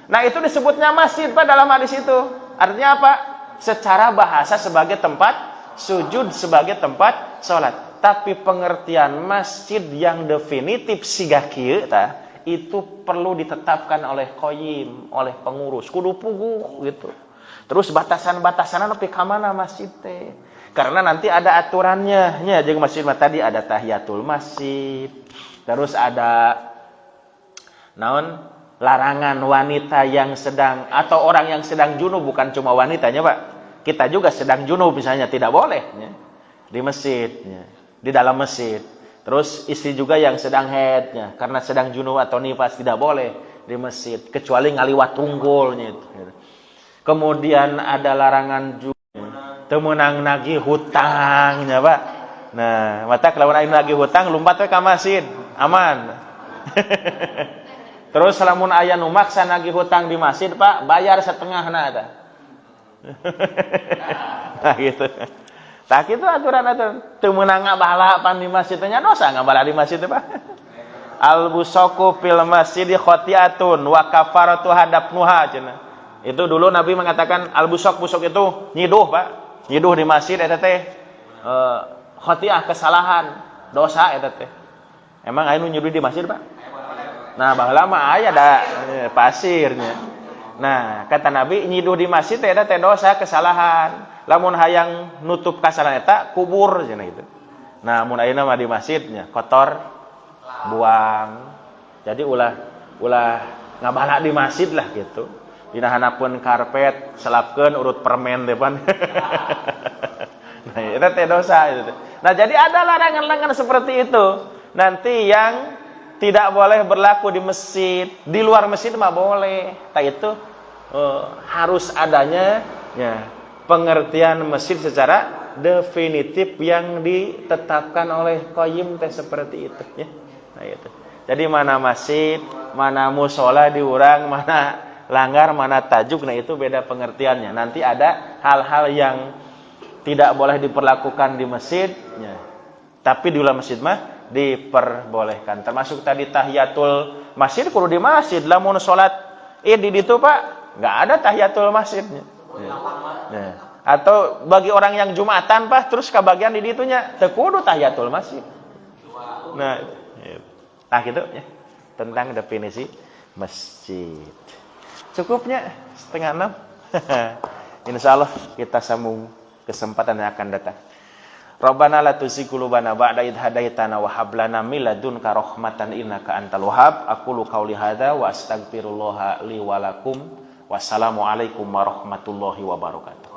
Nah itu disebutnya masjid Pak dalam hadis itu. Artinya apa? Secara bahasa sebagai tempat sujud, sebagai tempat sholat. Tapi pengertian masjid yang definitif siga kieu tah itu perlu ditetapkan oleh qayyim, oleh pengurus, kudu pugu gitu. Terus batasan-batasanan nepi ka mana masjid teh. Karena nanti ada aturannya. Nya jeung masjid mah tadi ada tahiyatul masjid. Terus ada naon? Larangan wanita yang sedang atau orang yang sedang junub, bukan cuma wanitanya, Pak. Kita juga sedang junub misalnya tidak boleh ya. Di masjid ya. Di dalam masjid. Terus istri juga yang sedang haidnya karena sedang junub atau nifas tidak boleh di masjid kecuali ngaliwat tunggulnya itu. Kemudian ada larangan juga teu meunang nagih hutangnya, Pak. Nah, mata kalau aing nagih hutang lompat we ka masjid, aman. Terus lamun aya nu maksa nagih hutang di masjid, Pak, bayar setengahna eta. Nah gitu. Tak itu aturan-aturan. Teu meunang ngabala pan di masjid nya dosa ngabala di masjid teh, Pak. Al busaku fil masjid khati'atun wa kafaratu hadapnuha cenah. Itu dulu Nabi mengatakan al busuk itu nyiduh, Pak. Nyiduh di masjid eta teh khati'ah kesalahan, dosa eta teh. Emang aya nu nyiduh di masjid, Pak? Nah, baheula mah aya da pasirnya. Nah, kata Nabi nyiduh di masjid teh eta teh dosa kesalahan. Lamun hayang nutup kasalahan eta kubur cenah gitu. Nah, mun ayeuna mah di masjidnya kotor buang. Jadi ulah ngabala di masjid lah gitu. Dina hanapeun karpet selapkeun urut permen depan. Nah, eta teh dosa itu. Nah, jadi ada larangan-larangan seperti itu. Nanti yang tidak boleh berlaku di masjid, di luar masjid mah boleh. Tak itu harus adanya ya, pengertian masjid secara definitif yang ditetapkan oleh qayyim teh seperti itu ya. Nah itu. Jadi mana masjid, mana mushola diurang, mana langgar, mana tajuk, nah itu beda pengertiannya. Nanti ada hal-hal yang tidak boleh diperlakukan di masjid ya. Tapi di luar masjid mah diperbolehkan. Termasuk tadi tahiyatul masjid kudu di masjid. Lamun salat Id di ditu, Pak, enggak ada tahiyatul masjidnya. Ya. Atau bagi orang yang Jumatan, Pak, terus kebagian di ditunya teu kudu tahiyatul masjid. Nah, gitu ya. Tentang definisi masjid. Cukupnya 5:30. Insyaallah kita sambung kesempatan yang akan datang. Rabbana la tuzigh qulubana ba'da idh hadaitana wa hab lana min ladunka rahmatan innaka antal wahhab. Aqulu qauli hadza wa astaghfirullaha li wa lakum. Wassalamu alaikum warahmatullahi wabarakatuh.